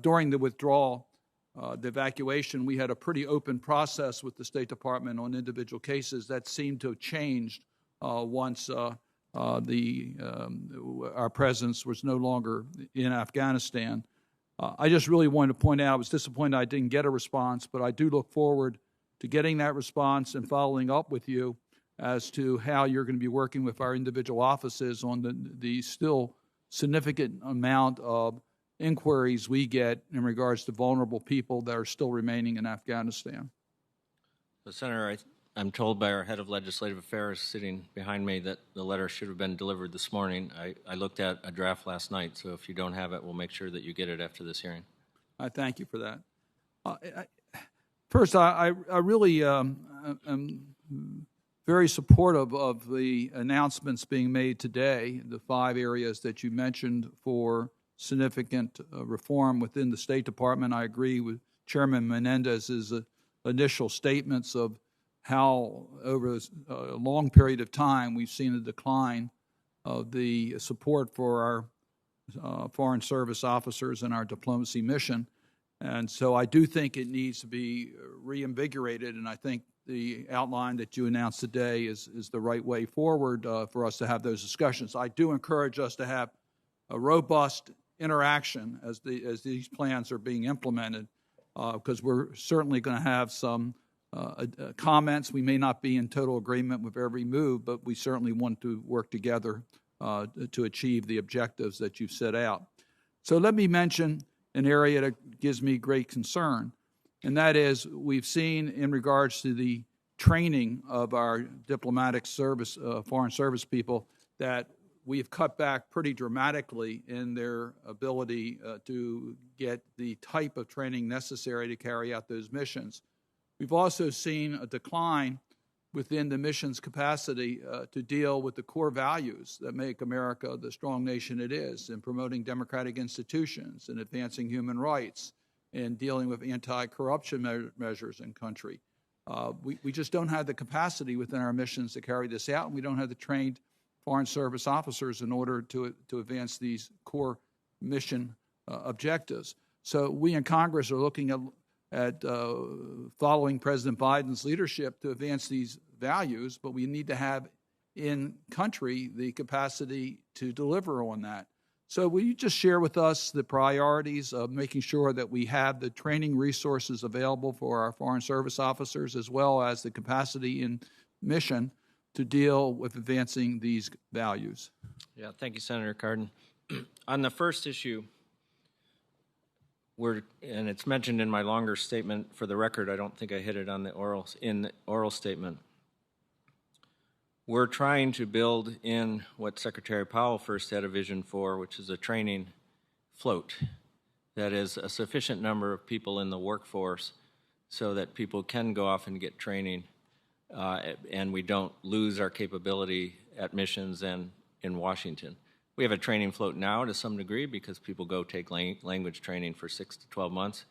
during the withdrawal, the evacuation, we had a pretty open process with the State Department on individual cases. That seemed to have changed once our presence was no longer in Afghanistan. I just really wanted to point out, I was disappointed I didn't get a response, but I do look forward to getting that response and following up with you as to how you're going to be working with our individual offices on the still significant amount of inquiries we get in regards to vulnerable people that are still remaining in Afghanistan. So, Senator, I'm told by our head of legislative affairs sitting behind me that the letter should have been delivered this morning. I looked at a draft last night, so if you don't have it, we'll make sure that you get it after this hearing. I thank you for that. First, I really am very supportive of the announcements being made today, the 5 areas that you mentioned for significant reform within the State Department. I agree with Chairman Menendez's initial statements of how over a long period of time we've seen a decline of the support for our Foreign Service officers and our diplomacy mission. And so I do think it needs to be reinvigorated, and I think the outline that you announced today is the right way forward for us to have those discussions. I do encourage us to have a robust interaction as these plans are being implemented, because we're certainly going to have some comments. We may not be in total agreement with every move, but we certainly want to work together to achieve the objectives that you've set out. So let me mention an area that gives me great concern, and that is we've seen in regards to the training of our diplomatic service, foreign service people, that we've cut back pretty dramatically in their ability to get the type of training necessary to carry out those missions. We've also seen a decline within the mission's capacity to deal with the core values that make America the strong nation it is, in promoting democratic institutions and advancing human rights and dealing with anti-corruption measures in country. We just don't have the capacity within our missions to carry this out, and we don't have the trained Foreign Service officers in order to advance these core mission objectives. So we in Congress are looking at following President Biden's leadership to advance these values, but we need to have in country the capacity to deliver on that. So will you just share with us the priorities of making sure that we have the training resources available for our Foreign Service officers, as well as the capacity in mission to deal with advancing these values? Yeah, thank you, Senator Cardin. On the first issue, and it's mentioned in my longer statement. For the record, I don't think I hit it on the oral statement. We're trying to build in what Secretary Powell first had a vision for, which is a training float. That is a sufficient number of people in the workforce so that people can go off and get training, and we don't lose our capability at missions and in Washington. We have a training float now to some degree because people go take language training for 6 to 12 months,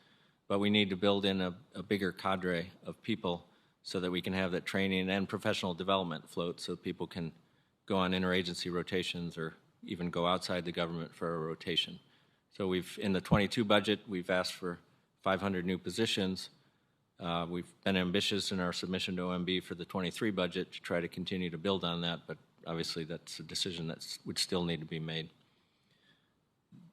but we need to build in a bigger cadre of people so that we can have that training and professional development float so people can go on interagency rotations or even go outside the government for a rotation. So in the 22 budget, we've asked for 500 new positions. We've been ambitious in our submission to OMB for the 23 budget to try to continue to build on that, but obviously that's a decision that would still need to be made.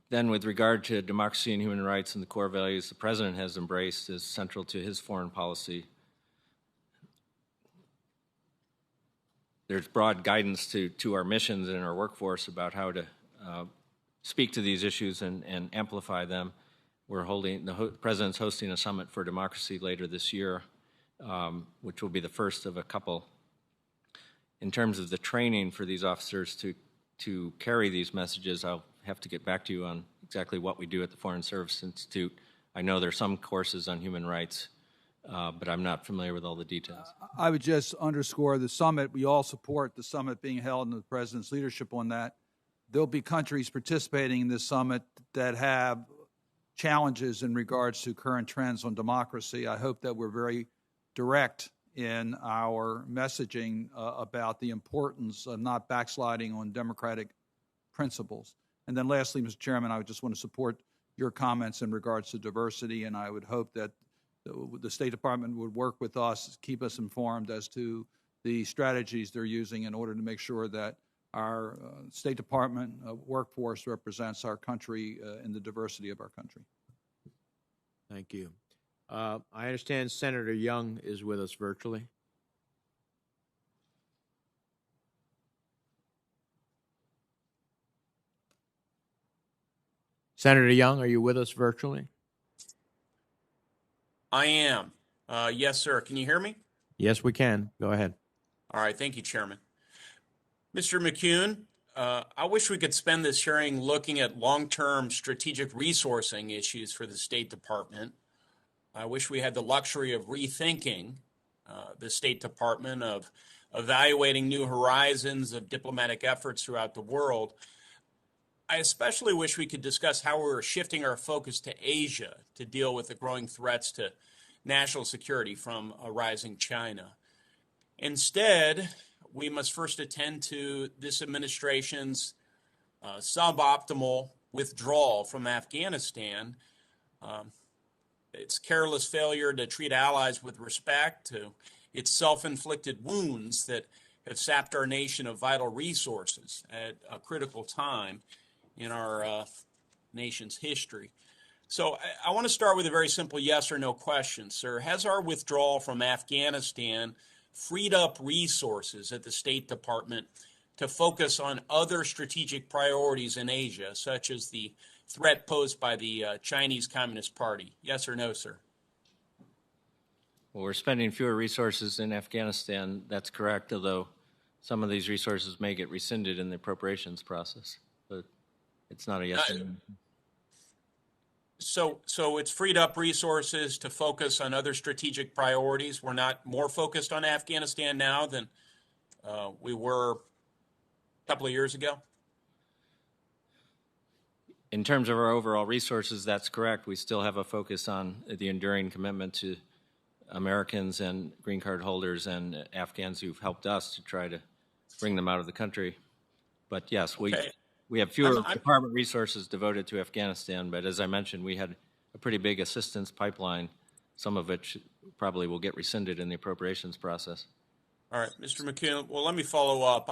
Then with regard to democracy and human rights and the core values the President has embraced as central to his foreign policy, there's broad guidance to our missions and our workforce about how to speak to these issues and amplify them. The President's hosting a summit for democracy later this year, which will be the first of a couple. In terms of the training for these officers to carry these messages, I'll have to get back to you on exactly what we do at the Foreign Service Institute. I know there are some courses on human rights, but I'm not familiar with all the details. I would just underscore the summit. We all support the summit being held and the President's leadership on that. there'll be countries participating in this summit that have challenges in regards to current trends on democracy. I hope that we're very direct in our messaging about the importance of not backsliding on democratic principles. And then lastly, Mr. Chairman, I would just want to support your comments in regards to diversity, and I would hope that the State Department would work with us, keep us informed as to the strategies they're using in order to make sure that our State Department workforce represents our country in the diversity of our country. Thank you. I understand Senator Young is with us virtually. Senator Young, are you with us virtually? I am. Yes, sir. Can you hear me? Yes, we can. Go ahead. All right. Thank you, Chairman. Mr. McCune, I wish we could spend this hearing looking at long-term strategic resourcing issues for the State Department. I wish we had the luxury of rethinking the State Department, of evaluating new horizons of diplomatic efforts throughout the world. I especially wish we could discuss how we're shifting our focus to Asia to deal with the growing threats to national security from a rising China. Instead, we must first attend to this administration's suboptimal withdrawal from Afghanistan, its careless failure to treat allies with respect, to its self-inflicted wounds that have sapped our nation of vital resources at a critical time in our nation's history. So I want to start with a very simple yes or no question, sir. Has our withdrawal from Afghanistan freed up resources at the State Department to focus on other strategic priorities in Asia, such as the threat posed by the Chinese Communist Party? Yes or no, sir? Well, we're spending fewer resources in Afghanistan. That's correct, although some of these resources may get rescinded in the appropriations process. But it's not a yes or no. So it's freed up resources to focus on other strategic priorities. We're not more focused on Afghanistan now than we were a couple of years ago? In terms of our overall resources, that's correct. We still have a focus on the enduring commitment to Americans and green card holders and Afghans who've helped us to try to bring them out of the country. But yes, Okay. we have fewer department resources devoted to Afghanistan, but as I mentioned, we had a pretty big assistance pipeline, some of which probably will get rescinded in the appropriations process. All right, Mr. McKeon, well, let me follow up.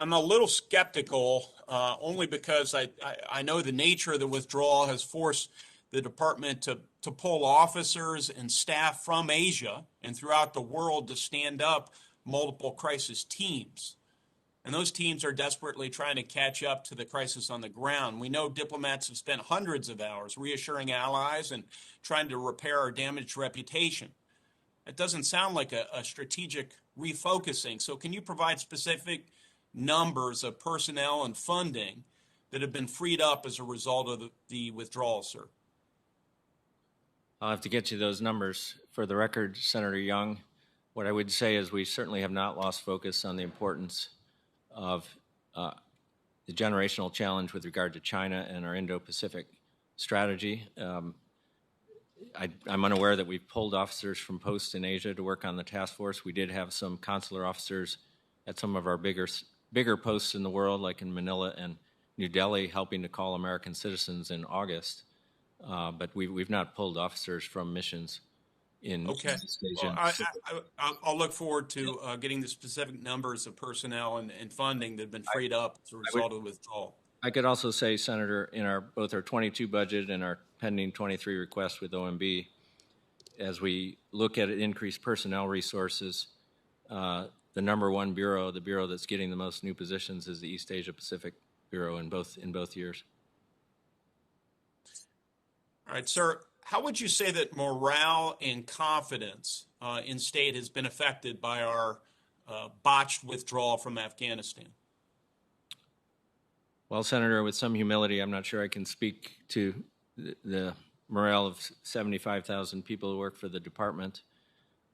I'm a little skeptical, only because I know the nature of the withdrawal has forced the department to pull officers and staff from Asia and throughout the world to stand up multiple crisis teams. And those teams are desperately trying to catch up to the crisis on the ground. We know diplomats have spent hundreds of hours reassuring allies and trying to repair our damaged reputation. It doesn't sound like a strategic refocusing. So can you provide specific numbers of personnel and funding that have been freed up as a result of the withdrawal, sir? I'll have to get you those numbers. For the record, Senator Young, what I would say is we certainly have not lost focus on the importance of the generational challenge with regard to China and our Indo-Pacific strategy. I'm unaware that we've pulled officers from posts in Asia to work on the task force. We did have some consular officers at some of our bigger posts in the world, like in Manila and New Delhi, helping to call American citizens in August. But we've not pulled officers from missions in East Asia. Well, I'll look forward to getting the specific numbers of personnel and funding that have been freed up as a result of the withdrawal. I could also say, Senator, in both our 22 budget and our pending 23 request with OMB, as we look at increased personnel resources, the number one bureau, the bureau that's getting the most new positions, is the East Asia Pacific Bureau in both years. All right, sir. How would you say that morale and confidence in state has been affected by our botched withdrawal from Afghanistan? Well, Senator, with some humility, I'm not sure I can speak to the morale of 75,000 people who work for the department.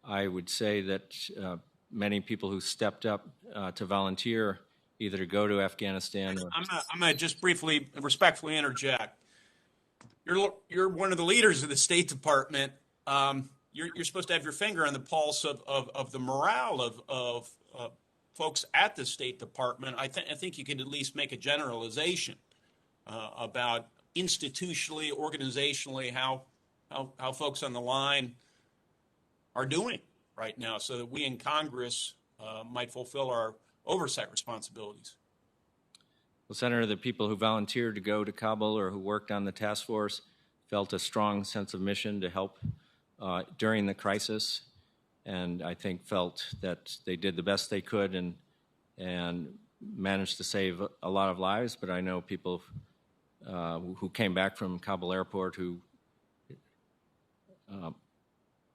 I would say that many people who stepped up to volunteer either to go to Afghanistan or I'm gonna just briefly, respectfully interject. You're one of the leaders of the State Department. You're supposed to have your finger on the pulse of the morale of folks at the State Department. I think you could at least make a generalization about institutionally, organizationally, how folks on the line are doing right now, so that we in Congress might fulfill our oversight responsibilities. Well, Senator, the people who volunteered to go to Kabul or who worked on the task force felt a strong sense of mission to help during the crisis, and I think felt that they did the best they could and managed to save a lot of lives. But I know people who came back from Kabul airport who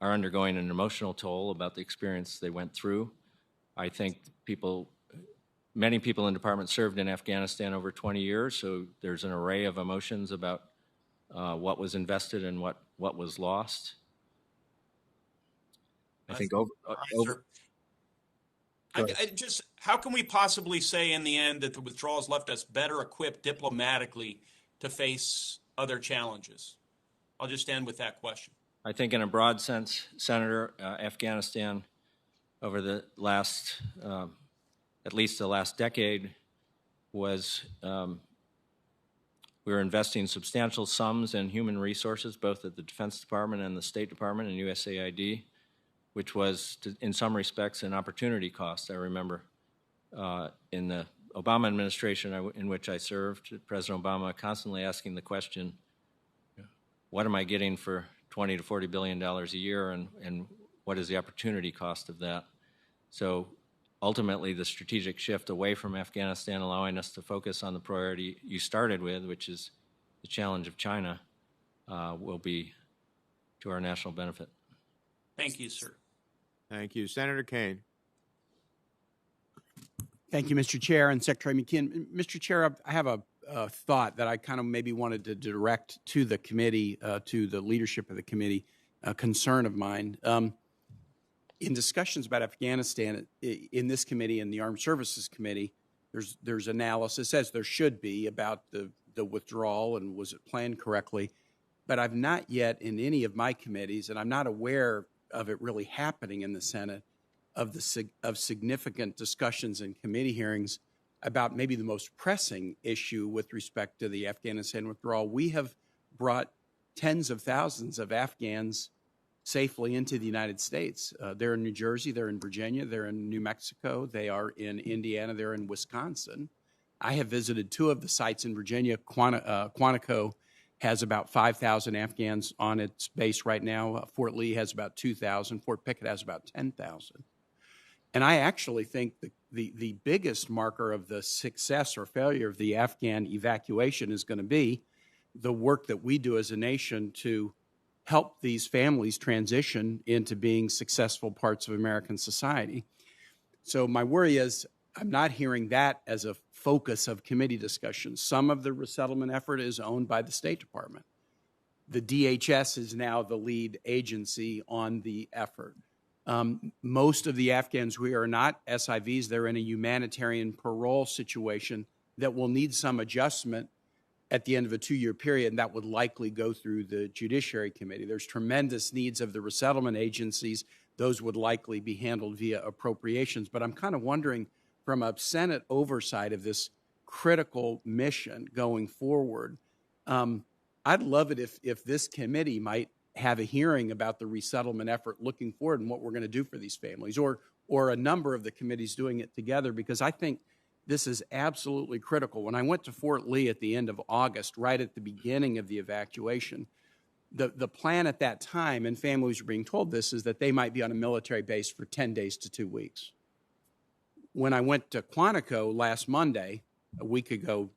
are undergoing an emotional toll about the experience they went through. I think many people in the department served in Afghanistan over 20 years, so there's an array of emotions about what was invested and what was lost. I think how can we possibly say in the end that the withdrawal has left us better equipped diplomatically to face other challenges? I'll just end with that question. I think in a broad sense, Senator, Afghanistan over the last, at least the last decade, was we were investing substantial sums in human resources, both at the Defense Department and the State Department and USAID, which was, in some respects, an opportunity cost. I remember in the Obama administration in which I served, President Obama constantly asking the question, what am I getting for $20 to $40 billion a year, and what is the opportunity cost of that? So ultimately, the strategic shift away from Afghanistan, allowing us to focus on the priority you started with, which is the challenge of China, will be to our national benefit. Thank you, sir. Thank you. Senator Kane. Thank you, Mr. Chair and Secretary McKeon. Mr. Chair, I have a thought that I kind of maybe wanted to direct to the committee, to the leadership of the committee, a concern of mine. In discussions about Afghanistan in this committee and the Armed Services Committee, there's analysis, as there should be, about the withdrawal and was it planned correctly. But I've not yet in any of my committees, and I'm not aware of it really happening in the Senate, of significant discussions in committee hearings about maybe the most pressing issue with respect to the Afghanistan withdrawal. We have brought tens of thousands of Afghans safely into the United States. They're in New Jersey, they're in Virginia, they're in New Mexico, they are in Indiana, they're in Wisconsin. I have visited two of the sites in Virginia. Quantico has about 5,000 Afghans on its base right now. Fort Lee has about 2,000. Fort Pickett has about 10,000. And I actually think the biggest marker of the success or failure of the Afghan evacuation is going to be the work that we do as a nation to help these families transition into being successful parts of American society. So my worry is I'm not hearing that as a focus of committee discussions. Some of the resettlement effort is owned by the State Department. The DHS is now the lead agency on the effort. Most of the Afghans who are not SIVs, they're in a humanitarian parole situation that will need some adjustment at the end of a 2-year period, and that would likely go through the Judiciary Committee. There's tremendous needs of the resettlement agencies. Those would likely be handled via appropriations. But I'm kind of wondering, from a Senate oversight of this critical mission going forward, I'd love it if this committee might have a hearing about the resettlement effort looking forward and what we're going to do for these families, or a number of the committees doing it together, because I think this is absolutely critical. When I went to Fort Lee at the end of August, right at the beginning of the evacuation, the plan at that time, and families were being told this, is that they might be on a military base for 10 days to 2 weeks. When I went to Quantico last Monday, a week ago,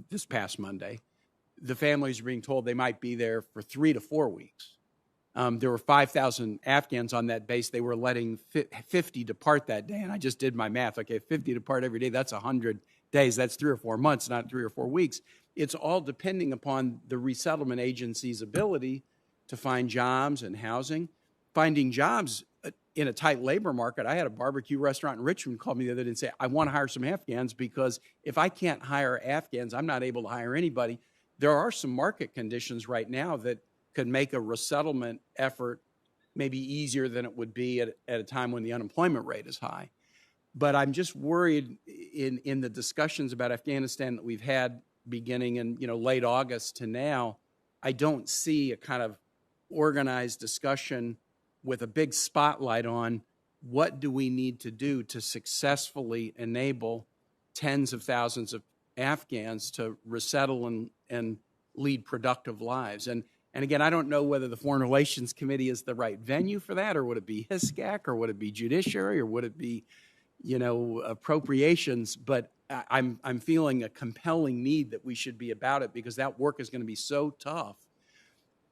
this past Monday, the families were being told they might be there for 3 to 4 weeks. There were 5,000 Afghans on that base. They were letting 50 depart that day, and I just did my math. Okay, 50 depart every day, that's 100 days. That's 3 or 4 months, not 3 or 4 weeks. It's all depending upon the resettlement agency's ability to find jobs and housing. Finding jobs in a tight labor market. I had a barbecue restaurant in Richmond call me the other day and say, I want to hire some Afghans because if I can't hire Afghans, I'm not able to hire anybody. There are some market conditions right now that could make a resettlement effort maybe easier than it would be at a time when the unemployment rate is high. But I'm just worried in the discussions about Afghanistan that we've had beginning in late August to now, I don't see a kind of organized discussion with a big spotlight on what do we need to do to successfully enable tens of thousands of Afghans to resettle and lead productive lives. And again, I don't know whether the Foreign Relations Committee is the right venue for that, or would it be HISCAC, or would it be Judiciary, or would it be, Appropriations? But I'm feeling a compelling need that we should be about it because that work is going to be so tough.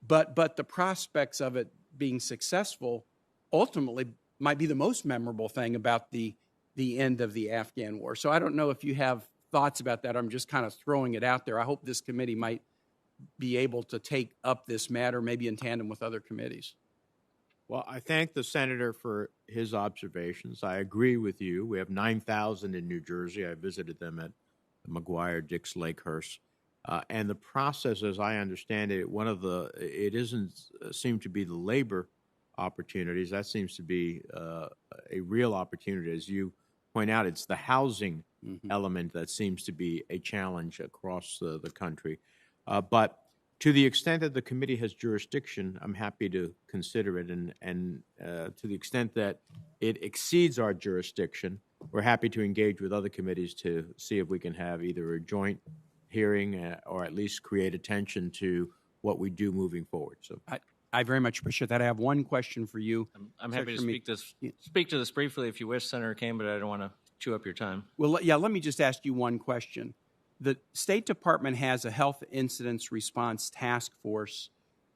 But the prospects of it being successful ultimately might be the most memorable thing about the end of the Afghan war. So I don't know if you have thoughts about that. I'm just kind of throwing it out there. I hope this committee might be able to take up this matter, maybe in tandem with other committees. Well, I thank the senator for his observations. I agree with you. We have 9,000 in New Jersey. I visited them at McGuire, Dix, Lakehurst. And the process, as I understand it, it doesn't seem to be the labor opportunities. That seems to be a real opportunity. As you point out, it's the housing element that seems to be a challenge across the country. But to the extent that the committee has jurisdiction, I'm happy to consider it. And to the extent that it exceeds our jurisdiction, we're happy to engage with other committees to see if we can have either a joint hearing or at least create attention to what we do moving forward. So I very much appreciate that. I have one question for you. I'm happy to speak to this briefly if you wish, Senator Kane, but I don't want to chew up your time. Well, yeah, let me just ask you one question. The State Department has a health incidents response task force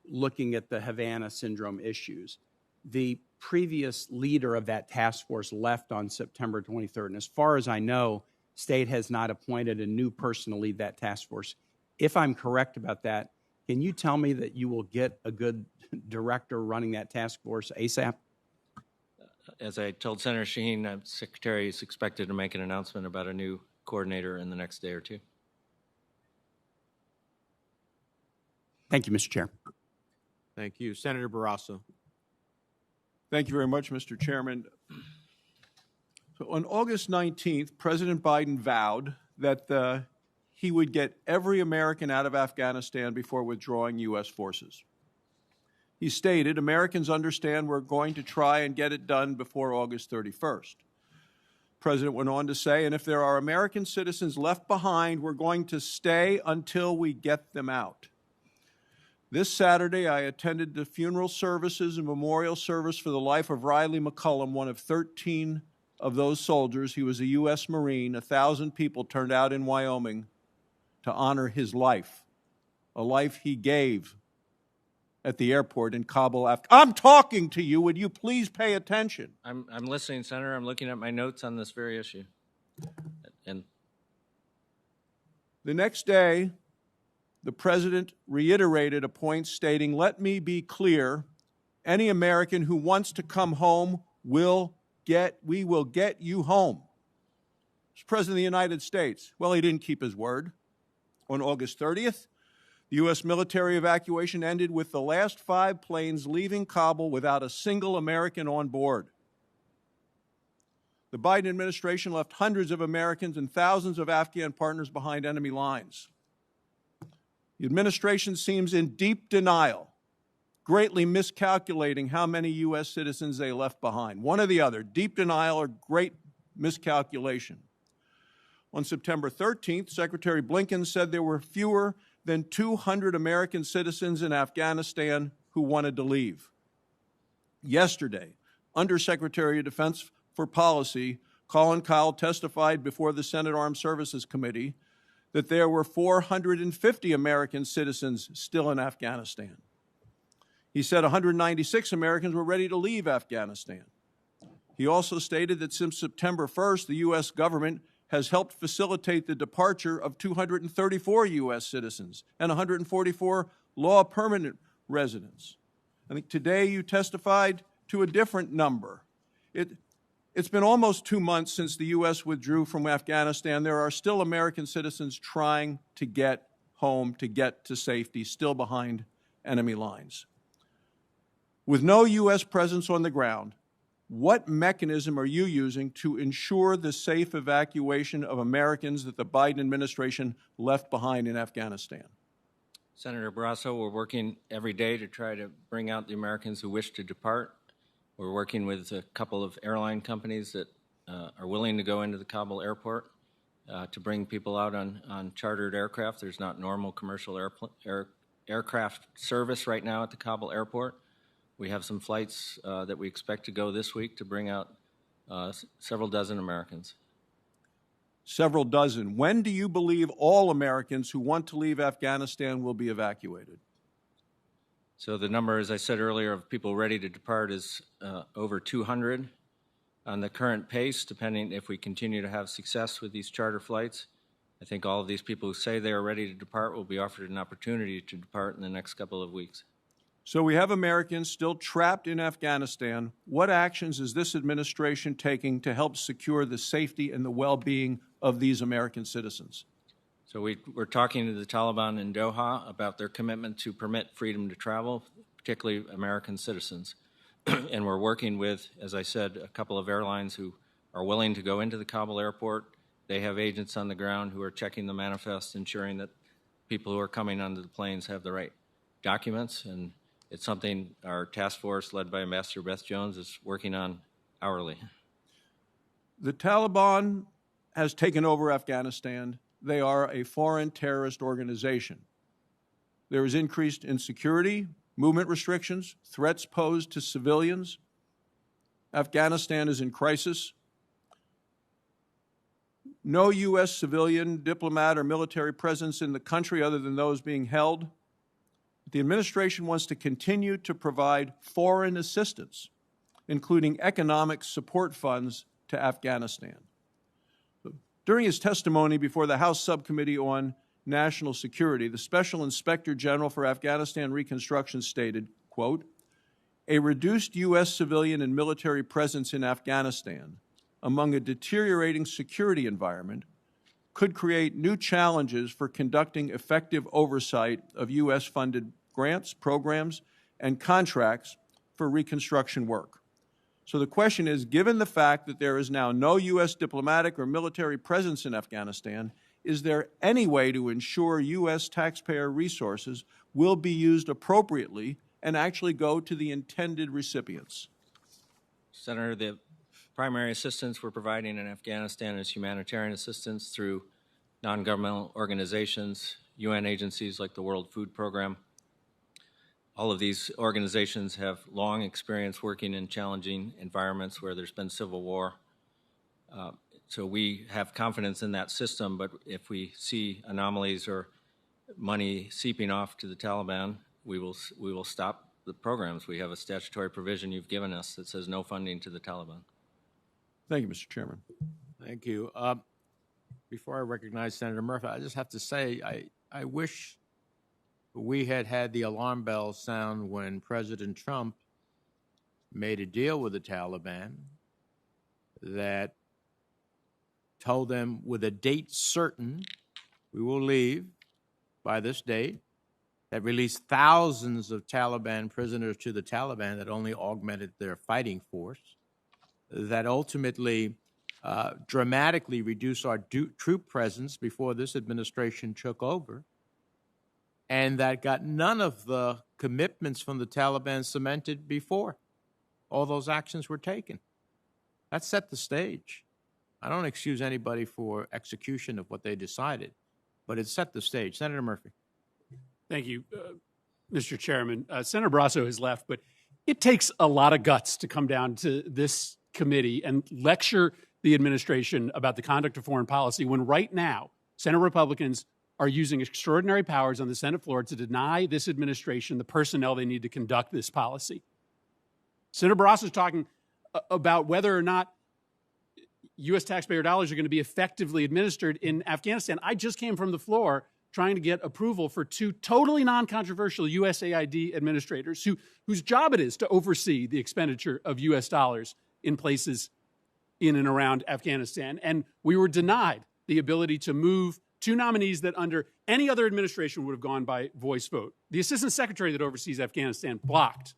looking at the Havana syndrome issues. The previous leader of that task force left on September 23rd, and as far as I know, State has not appointed a new person to lead that task force. If I'm correct about that, can you tell me that you will get a good director running that task force ASAP? As I told Senator Shaheen, the Secretary is expected to make an announcement about a new coordinator in the next day or two. Thank you, Mr. Chair. thank you. Senator Barrasso. Thank you very much, Mr. Chairman. So on August 19th, President Biden vowed that he would get every American out of Afghanistan before withdrawing U.S. forces. He stated, Americans understand we're going to try and get it done before August 31st. The President went on to say, and if there are American citizens left behind, we're going to stay until we get them out. This Saturday, I attended the funeral services and memorial service for the life of Riley McCullum, one of 13 of those soldiers. He was a U.S. Marine. 1,000 people turned out in Wyoming to honor his life, a life he gave at the airport in Kabul, I'm talking to you. Would you please pay attention? I'm listening, Senator. I'm looking at my notes on this very issue. And the next day, the President reiterated a point stating, let me be clear, any American who wants to come home we will get you home. As President of the United States, well, he didn't keep his word. On August 30th, the U.S. military evacuation ended with the last 5 planes leaving Kabul without a single American on board. The Biden administration left hundreds of Americans and thousands of Afghan partners behind enemy lines. The administration seems in deep denial, greatly miscalculating how many U.S. citizens they left behind. One or the other, deep denial or great miscalculation. On September 13th, Secretary Blinken said there were fewer than 200 American citizens in Afghanistan who wanted to leave. Yesterday, Undersecretary of Defense for Policy Colin Powell testified before the Senate Armed Services Committee that there were 450 American citizens still in Afghanistan. He said 196 Americans were ready to leave Afghanistan. He also stated that since September 1st, the U.S. government has helped facilitate the departure of 234 U.S. citizens and 144 law permanent residents. I think today you testified to a different number, It's been almost 2 months since the U.S. withdrew from Afghanistan. There are still American citizens trying to get home, to get to safety, still behind enemy lines. With no U.S. presence on the ground, what mechanism are you using to ensure the safe evacuation of Americans that the Biden administration left behind in Afghanistan? Senator Barrasso, we're working every day to try to bring out the Americans who wish to depart. We're working with a couple of airline companies that are willing to go into the Kabul airport to bring people out on chartered aircraft. There's not normal commercial aircraft service right now at the Kabul airport. We have some flights that we expect to go this week to bring out several dozen Americans. Several dozen. When do you believe all Americans who want to leave Afghanistan will be evacuated? So the number, as I said earlier, of people ready to depart is over 200 on the current pace, depending if we continue to have success with these charter flights. I think all of these people who say they are ready to depart will be offered an opportunity to depart in the next couple of weeks. So we have Americans still trapped in Afghanistan. What actions is this administration taking to help secure the safety and the well-being of these American citizens? So we're talking to the Taliban in Doha about their commitment to permit freedom to travel, particularly American citizens. And we're working with, as I said, a couple of airlines who are willing to go into the Kabul airport. They have agents on the ground who are checking the manifest, ensuring that people who are coming onto the planes have the right documents. And it's something our task force, led by Ambassador Beth Jones, is working on hourly. The Taliban has taken over Afghanistan. They are a foreign terrorist organization. There is increased insecurity, movement restrictions, threats posed to civilians. Afghanistan is in crisis. No U.S. civilian, diplomat, or military presence in the country other than those being held. The administration wants to continue to provide foreign assistance, including economic support funds to Afghanistan. During his testimony before the House Subcommittee on National Security, the Special Inspector General for Afghanistan Reconstruction stated, quote, "A reduced U.S. civilian and military presence in Afghanistan among a deteriorating security environment could create new challenges for conducting effective oversight of U.S.-funded grants, programs, and contracts for reconstruction work." So the question is, given the fact that there is now no U.S. diplomatic or military presence in Afghanistan, is there any way to ensure U.S. taxpayer resources will be used appropriately and actually go to the intended recipients? Senator, the primary assistance we're providing in Afghanistan is humanitarian assistance through non-governmental organizations, UN agencies like the World Food Program. All of these organizations have long experience working in challenging environments where there's been civil war. So we have confidence in that system, but if we see anomalies or money seeping off to the Taliban, we will stop the programs. We have a statutory provision you've given us that says no funding to the Taliban. Thank you, Mr. Chairman. Thank you. Before I recognize Senator Murphy, I just have to say I wish we had had the alarm bells sound when President Trump made a deal with the Taliban that told them with a date certain we will leave by this date, that released thousands of Taliban prisoners to the Taliban that only augmented their fighting force, that ultimately dramatically reduced our troop presence before this administration took over, and that got none of the commitments from the Taliban cemented before all those actions were taken. That set the stage. I don't excuse anybody for execution of what they decided, but it set the stage. Senator Murphy. Thank you, Mr. Chairman. Senator Barrasso has left, but it takes a lot of guts to come down to this committee and lecture the administration about the conduct of foreign policy when right now Senate Republicans are using extraordinary powers on the Senate floor to deny this administration the personnel they need to conduct this policy. Senator Barrasso is talking about whether or not U.S. taxpayer dollars are going to be effectively administered in Afghanistan. I just came from the floor trying to get approval for two totally non-controversial USAID administrators whose job it is to oversee the expenditure of U.S. dollars in places in and around Afghanistan. And we were denied the ability to move two nominees that under any other administration would have gone by voice vote. The Assistant Secretary that oversees Afghanistan blocked.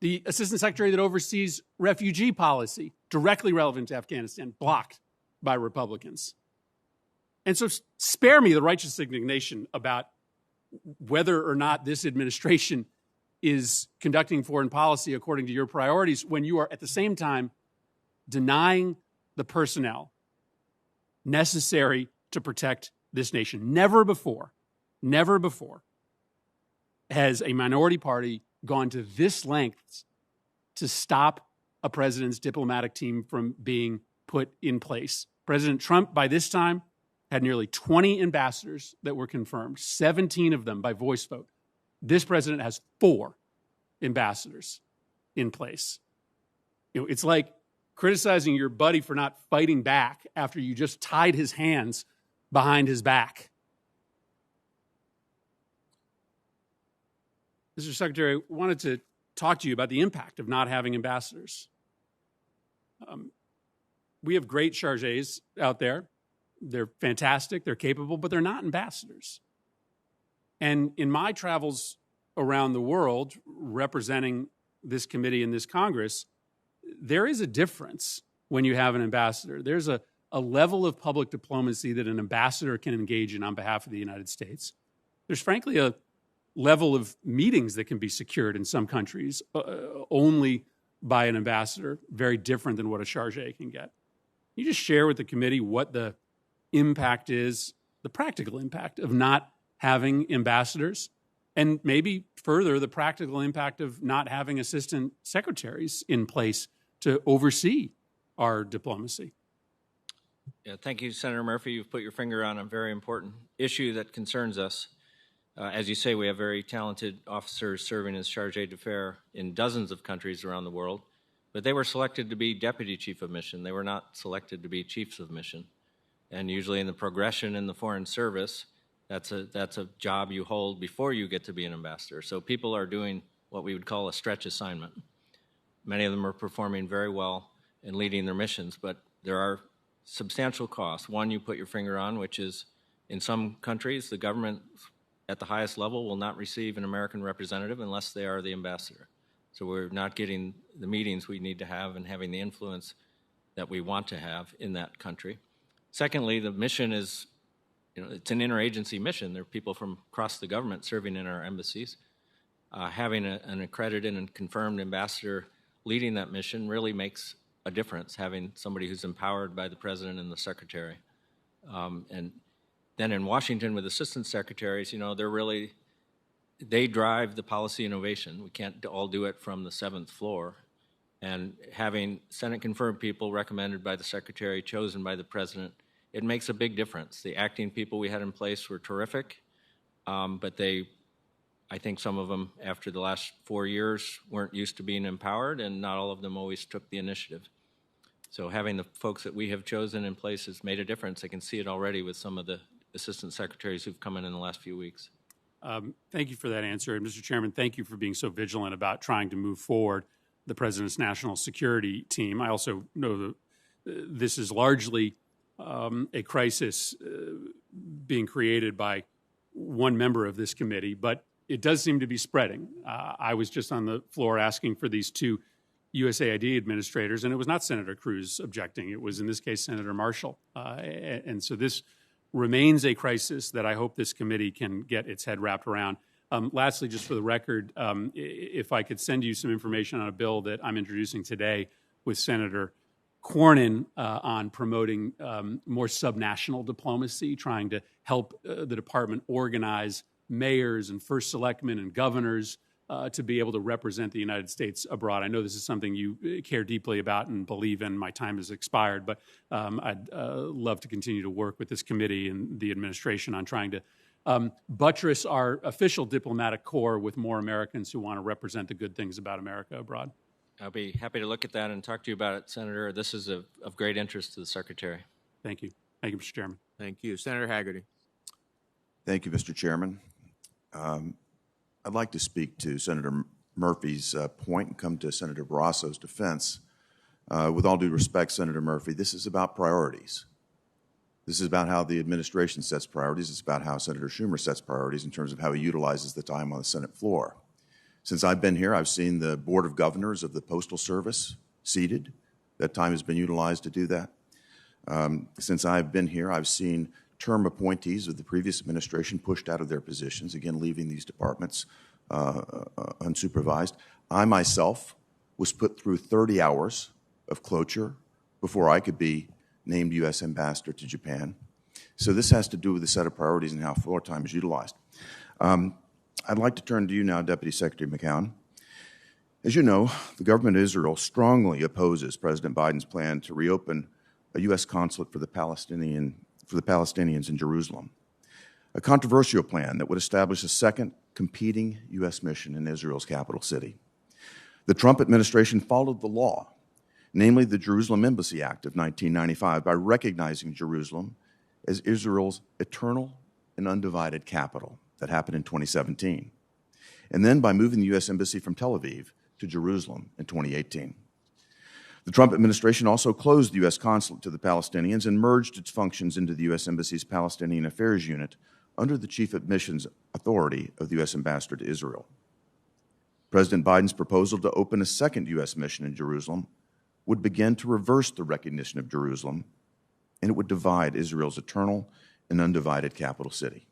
The Assistant Secretary that oversees refugee policy, directly relevant to Afghanistan, blocked by Republicans. And so spare me the righteous indignation about whether or not this administration is conducting foreign policy according to your priorities when you are at the same time denying the personnel necessary to protect this nation. Never before has a minority party gone to this length to stop a president's diplomatic team from being put in place. President Trump, by this time, had nearly 20 ambassadors that were confirmed, 17 of them by voice vote. This president has 4 ambassadors in place. It's like criticizing your buddy for not fighting back after you just tied his hands behind his back. Mr. Secretary, I wanted to talk to you about the impact of not having ambassadors. We have great chargés out there. They're fantastic, they're capable, but they're not ambassadors. And in my travels around the world representing this committee and this Congress, there is a difference when you have an ambassador. There's a level of public diplomacy that an ambassador can engage in on behalf of the United States. There's frankly a level of meetings that can be secured in some countries only by an ambassador, very different than what a chargé can get. You just share with the committee what the impact is, the practical impact of not having ambassadors, and maybe further the practical impact of not having assistant secretaries in place to oversee our diplomacy. Yeah, thank you, Senator Murphy. You've put your finger on a very important issue that concerns us. As you say, we have very talented officers serving as chargé d'affaires in dozens of countries around the world, but they were selected to be deputy chief of mission. They were not selected to be chiefs of mission. And usually in the progression in the Foreign Service, that's a job you hold before you get to be an ambassador. So people are doing what we would call a stretch assignment. Many of them are performing very well and leading their missions, but there are substantial costs. One you put your finger on, which is in some countries, the government at the highest level will not receive an American representative unless they are the ambassador. So we're not getting the meetings we need to have and having the influence that we want to have in that country. Secondly, the mission is, it's an interagency mission. There are people from across the government serving in our embassies. Having an accredited and confirmed ambassador leading that mission really makes a difference, having somebody who's empowered by the president and the secretary. And then in Washington with assistant secretaries, they drive the policy innovation. We can't all do it from the 7th floor. And having Senate-confirmed people recommended by the secretary, chosen by the president, it makes a big difference. The acting people we had in place were terrific, but I think some of them, after the last 4 years, weren't used to being empowered, and not all of them always took the initiative. So having the folks that we have chosen in place has made a difference. I can see it already with some of the assistant secretaries who've come in the last few weeks. Thank you for that answer. And Mr. Chairman, thank you for being so vigilant about trying to move forward the President's national security team. I also know that this is largely a crisis being created by one member of this committee, but it does seem to be spreading. I was just on the floor asking for these 2 USAID administrators, and it was not Senator Cruz objecting. It was, in this case, Senator Marshall. And so this remains a crisis that I hope this committee can get its head wrapped around. Lastly, just for the record, if I could send you some information on a bill that I'm introducing today with Senator Cornyn on promoting more subnational diplomacy, trying to help the department organize mayors and first selectmen and governors to be able to represent the United States abroad. I know this is something you care deeply about and believe in. My time has expired, but I'd love to continue to work with this committee and the administration on trying to buttress our official diplomatic corps with more Americans who want to represent the good things about America abroad. I'll be happy to look at that and talk to you about it, Senator. This is of great interest to the Secretary. Thank you. Thank you, Mr. Chairman. Thank you. Senator Hagerty. Thank you, Mr. Chairman. I'd like to speak to Senator Murphy's point and come to Senator Barrasso's defense. With all due respect, Senator Murphy, this is about priorities. This is about how the administration sets priorities. It's about how Senator Schumer sets priorities in terms of how he utilizes the time on the Senate floor. Since I've been here, I've seen the Board of Governors of the Postal Service seated. That time has been utilized to do that. Since I've been here, I've seen term appointees of the previous administration pushed out of their positions, again, leaving these departments unsupervised. I myself was put through 30 hours of cloture before I could be named U.S. Ambassador to Japan. So this has to do with the set of priorities and how floor time is utilized. I'd like to turn to you now, Deputy Secretary McCown. As you know, the government of Israel strongly opposes President Biden's plan to reopen a U.S. consulate for the Palestinians in Jerusalem, a controversial plan that would establish a second competing U.S. mission in Israel's capital city. The Trump administration followed the law, namely the Jerusalem Embassy Act of 1995, by recognizing Jerusalem as Israel's eternal and undivided capital. That happened in 2017. And then by moving the U.S. Embassy from Tel Aviv to Jerusalem in 2018. The Trump administration also closed the U.S. consulate to the Palestinians and merged its functions into the U.S. Embassy's Palestinian Affairs Unit under the chief admissions authority of the U.S. ambassador to Israel. President Biden's proposal to open a second U.S. mission in Jerusalem would begin to reverse the recognition of Jerusalem, and it would divide Israel's eternal and undivided capital city.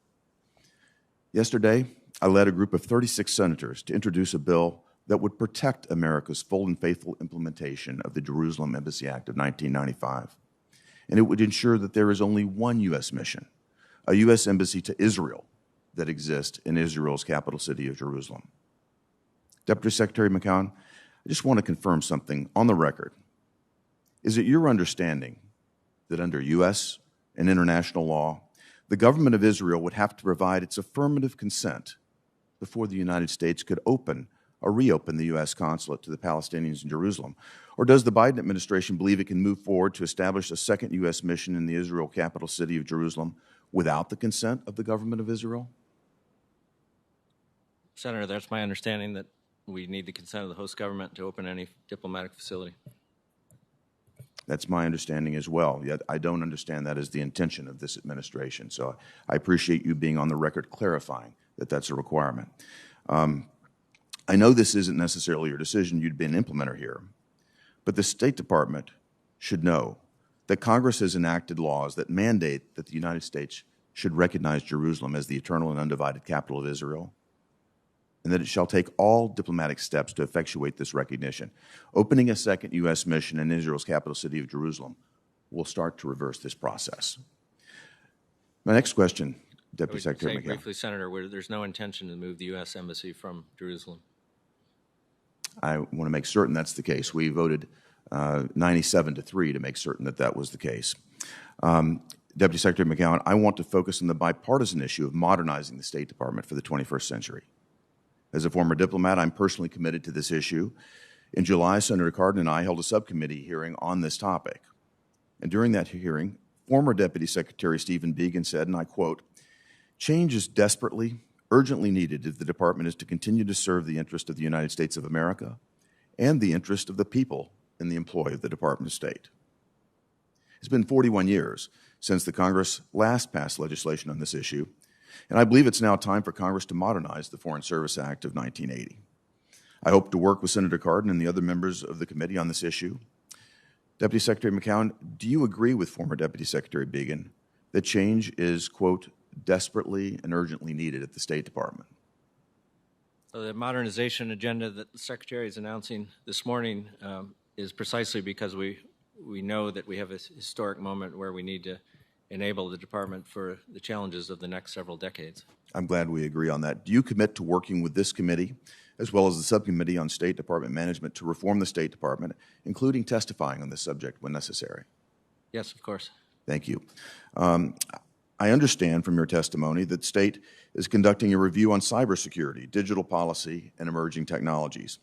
Yesterday, I led a group of 36 senators to introduce a bill that would protect America's full and faithful implementation of the Jerusalem Embassy Act of 1995. And it would ensure that there is only one U.S. mission, a U.S. embassy to Israel, that exists in Israel's capital city of Jerusalem. Deputy Secretary McCown, I just want to confirm something on the record. Is it your understanding that under U.S. and international law, the government of Israel would have to provide its affirmative consent before the United States could open or reopen the U.S. consulate to the Palestinians in Jerusalem? Or does the Biden administration believe it can move forward to establish a second U.S. mission in the Israel capital city of Jerusalem without the consent of the government of Israel? Senator, that's my understanding, that we need the consent of the host government to open any diplomatic facility. That's my understanding as well, yet I don't understand that as the intention of this administration. So I appreciate you being on the record clarifying that that's a requirement. I know this isn't necessarily your decision, you'd be an implementer here, but the State Department should know that Congress has enacted laws that mandate that the United States should recognize Jerusalem as the eternal and undivided capital of Israel, and that it shall take all diplomatic steps to effectuate this recognition. Opening a second U.S. mission in Israel's capital city of Jerusalem will start to reverse this process. My next question, Deputy Secretary McCown. Briefly, Senator, there's no intention to move the U.S. Embassy from Jerusalem. I want to make certain that's the case. We voted 97-3 to make certain that that was the case. Deputy Secretary McCown, I want to focus on the bipartisan issue of modernizing the State Department for the 21st century. As a former diplomat, I'm personally committed to this issue. In July, Senator Cardin and I held a subcommittee hearing on this topic. And during that hearing, former Deputy Secretary Stephen Biegun said, and I quote, "Change is desperately, urgently needed if the department is to continue to serve the interest of the United States of America and the interest of the people in the employ of the Department of State." It's been 41 years since the Congress last passed legislation on this issue, and I believe it's now time for Congress to modernize the Foreign Service Act of 1980. I hope to work with Senator Cardin and the other members of the committee on this issue. Deputy Secretary McCown, do you agree with former Deputy Secretary Biegun that change is, quote, desperately and urgently needed at the State Department? So the modernization agenda that the Secretary is announcing this morning is precisely because we know that we have a historic moment where we need to enable the department for the challenges of the next several decades. I'm glad we agree on that. Do you commit to working with this committee, as well as the Subcommittee on State Department Management, to reform the State Department, including testifying on this subject when necessary? Yes, of course. Thank you. I understand from your testimony that State is conducting a review on cybersecurity, digital policy, and emerging technologies.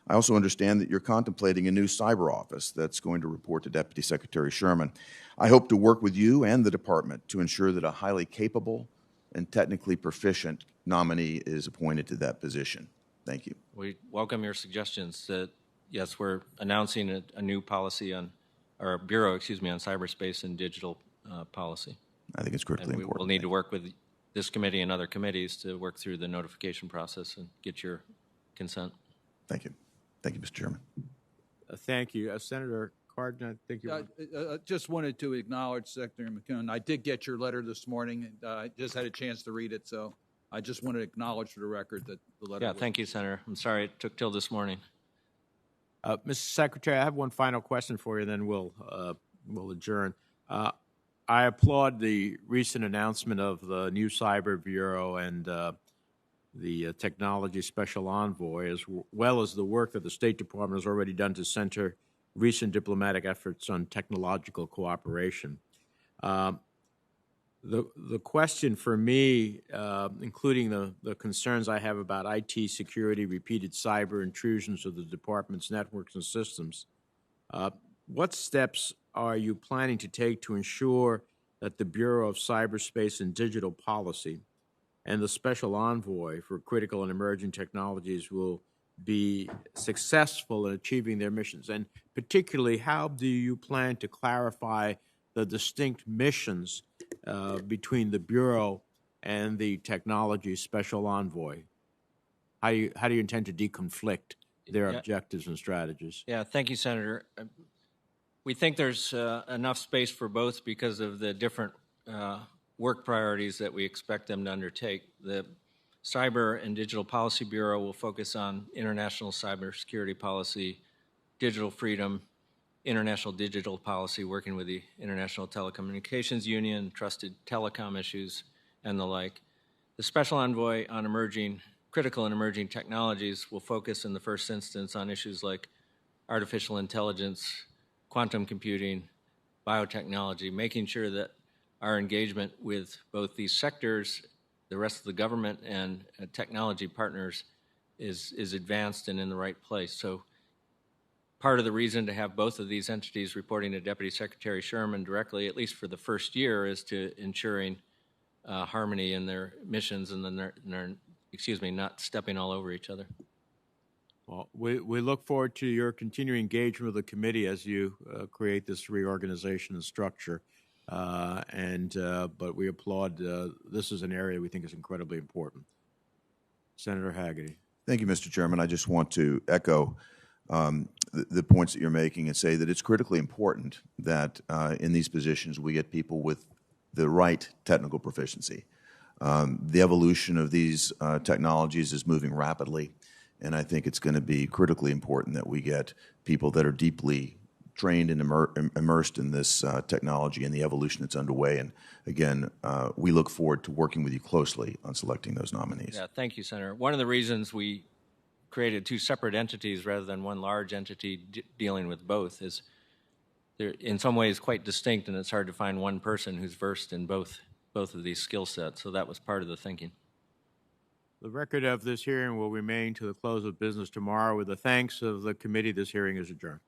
I also understand that you're contemplating a new cyber office that's going to report to Deputy Secretary Sherman. I hope to work with you and the department to ensure that a highly capable and technically proficient nominee is appointed to that position. Thank you. We welcome your suggestions. The yes, we're announcing a new policy on, or a bureau, excuse me, on cyberspace and digital policy. I think it's critically And we important. will need to work with this committee and other committees to work through the notification process and get your consent. Thank you. Thank you, Mr. Chairman. Thank you. Senator Cardin, I think you want... Just wanted to acknowledge Secretary McCune. I did get your letter this morning, and I just had a chance to read it, so I just want to acknowledge for the record that the letter. Yeah, thank you, Senator. I'm sorry it took till this morning. Mr. Secretary, I have one final question for you, then we'll adjourn. I applaud the recent announcement of the new Cyber Bureau and the Technology Special Envoy, as well as the work that the State Department has already done to center recent diplomatic efforts on technological cooperation. The question for me, including the concerns I have about IT security, repeated cyber intrusions of the department's networks and systems, what steps are you planning to take to ensure that the Bureau of Cyberspace and Digital Policy and the Special Envoy for Critical and Emerging Technologies will be successful in achieving their missions? And particularly, how do you plan to clarify the distinct missions between the Bureau and the Technology Special Envoy? How do you intend to deconflict their objectives and strategies? Yeah, thank you, Senator. We think there's enough space for both because of the different work priorities that we expect them to undertake. The Cyber and Digital Policy Bureau will focus on international cybersecurity policy, digital freedom, international digital policy, working with the International Telecommunications Union, trusted telecom issues, and the like. The Special Envoy on critical and emerging technologies will focus in the first instance on issues like artificial intelligence, quantum computing, biotechnology, making sure that our engagement with both these sectors, the rest of the government, and technology partners is advanced and in the right place. So part of the reason to have both of these entities reporting to Deputy Secretary Sherman directly, at least for the first year, is to ensuring harmony in their missions and then not stepping all over each other. Well, we look forward to your continuing engagement with the committee as you create this reorganization and structure. But we applaud, this is an area we think is incredibly important. Senator Hagerty. Thank you, Mr. Chairman. I just want to echo the points that you're making and say that it's critically important that in these positions we get people with the right technical proficiency. The evolution of these technologies is moving rapidly, and I think it's going to be critically important that we get people that are deeply trained and immersed in this technology and the evolution that's underway. And again, we look forward to working with you closely on selecting those nominees. Yeah, thank you, Senator. One of the reasons we created two separate entities rather than one large entity dealing with both is they're in some ways quite distinct, and it's hard to find one person who's versed in both of these skill sets. So that was part of the thinking. The record of this hearing will remain to the close of business tomorrow. With the thanks of the committee, this hearing is adjourned.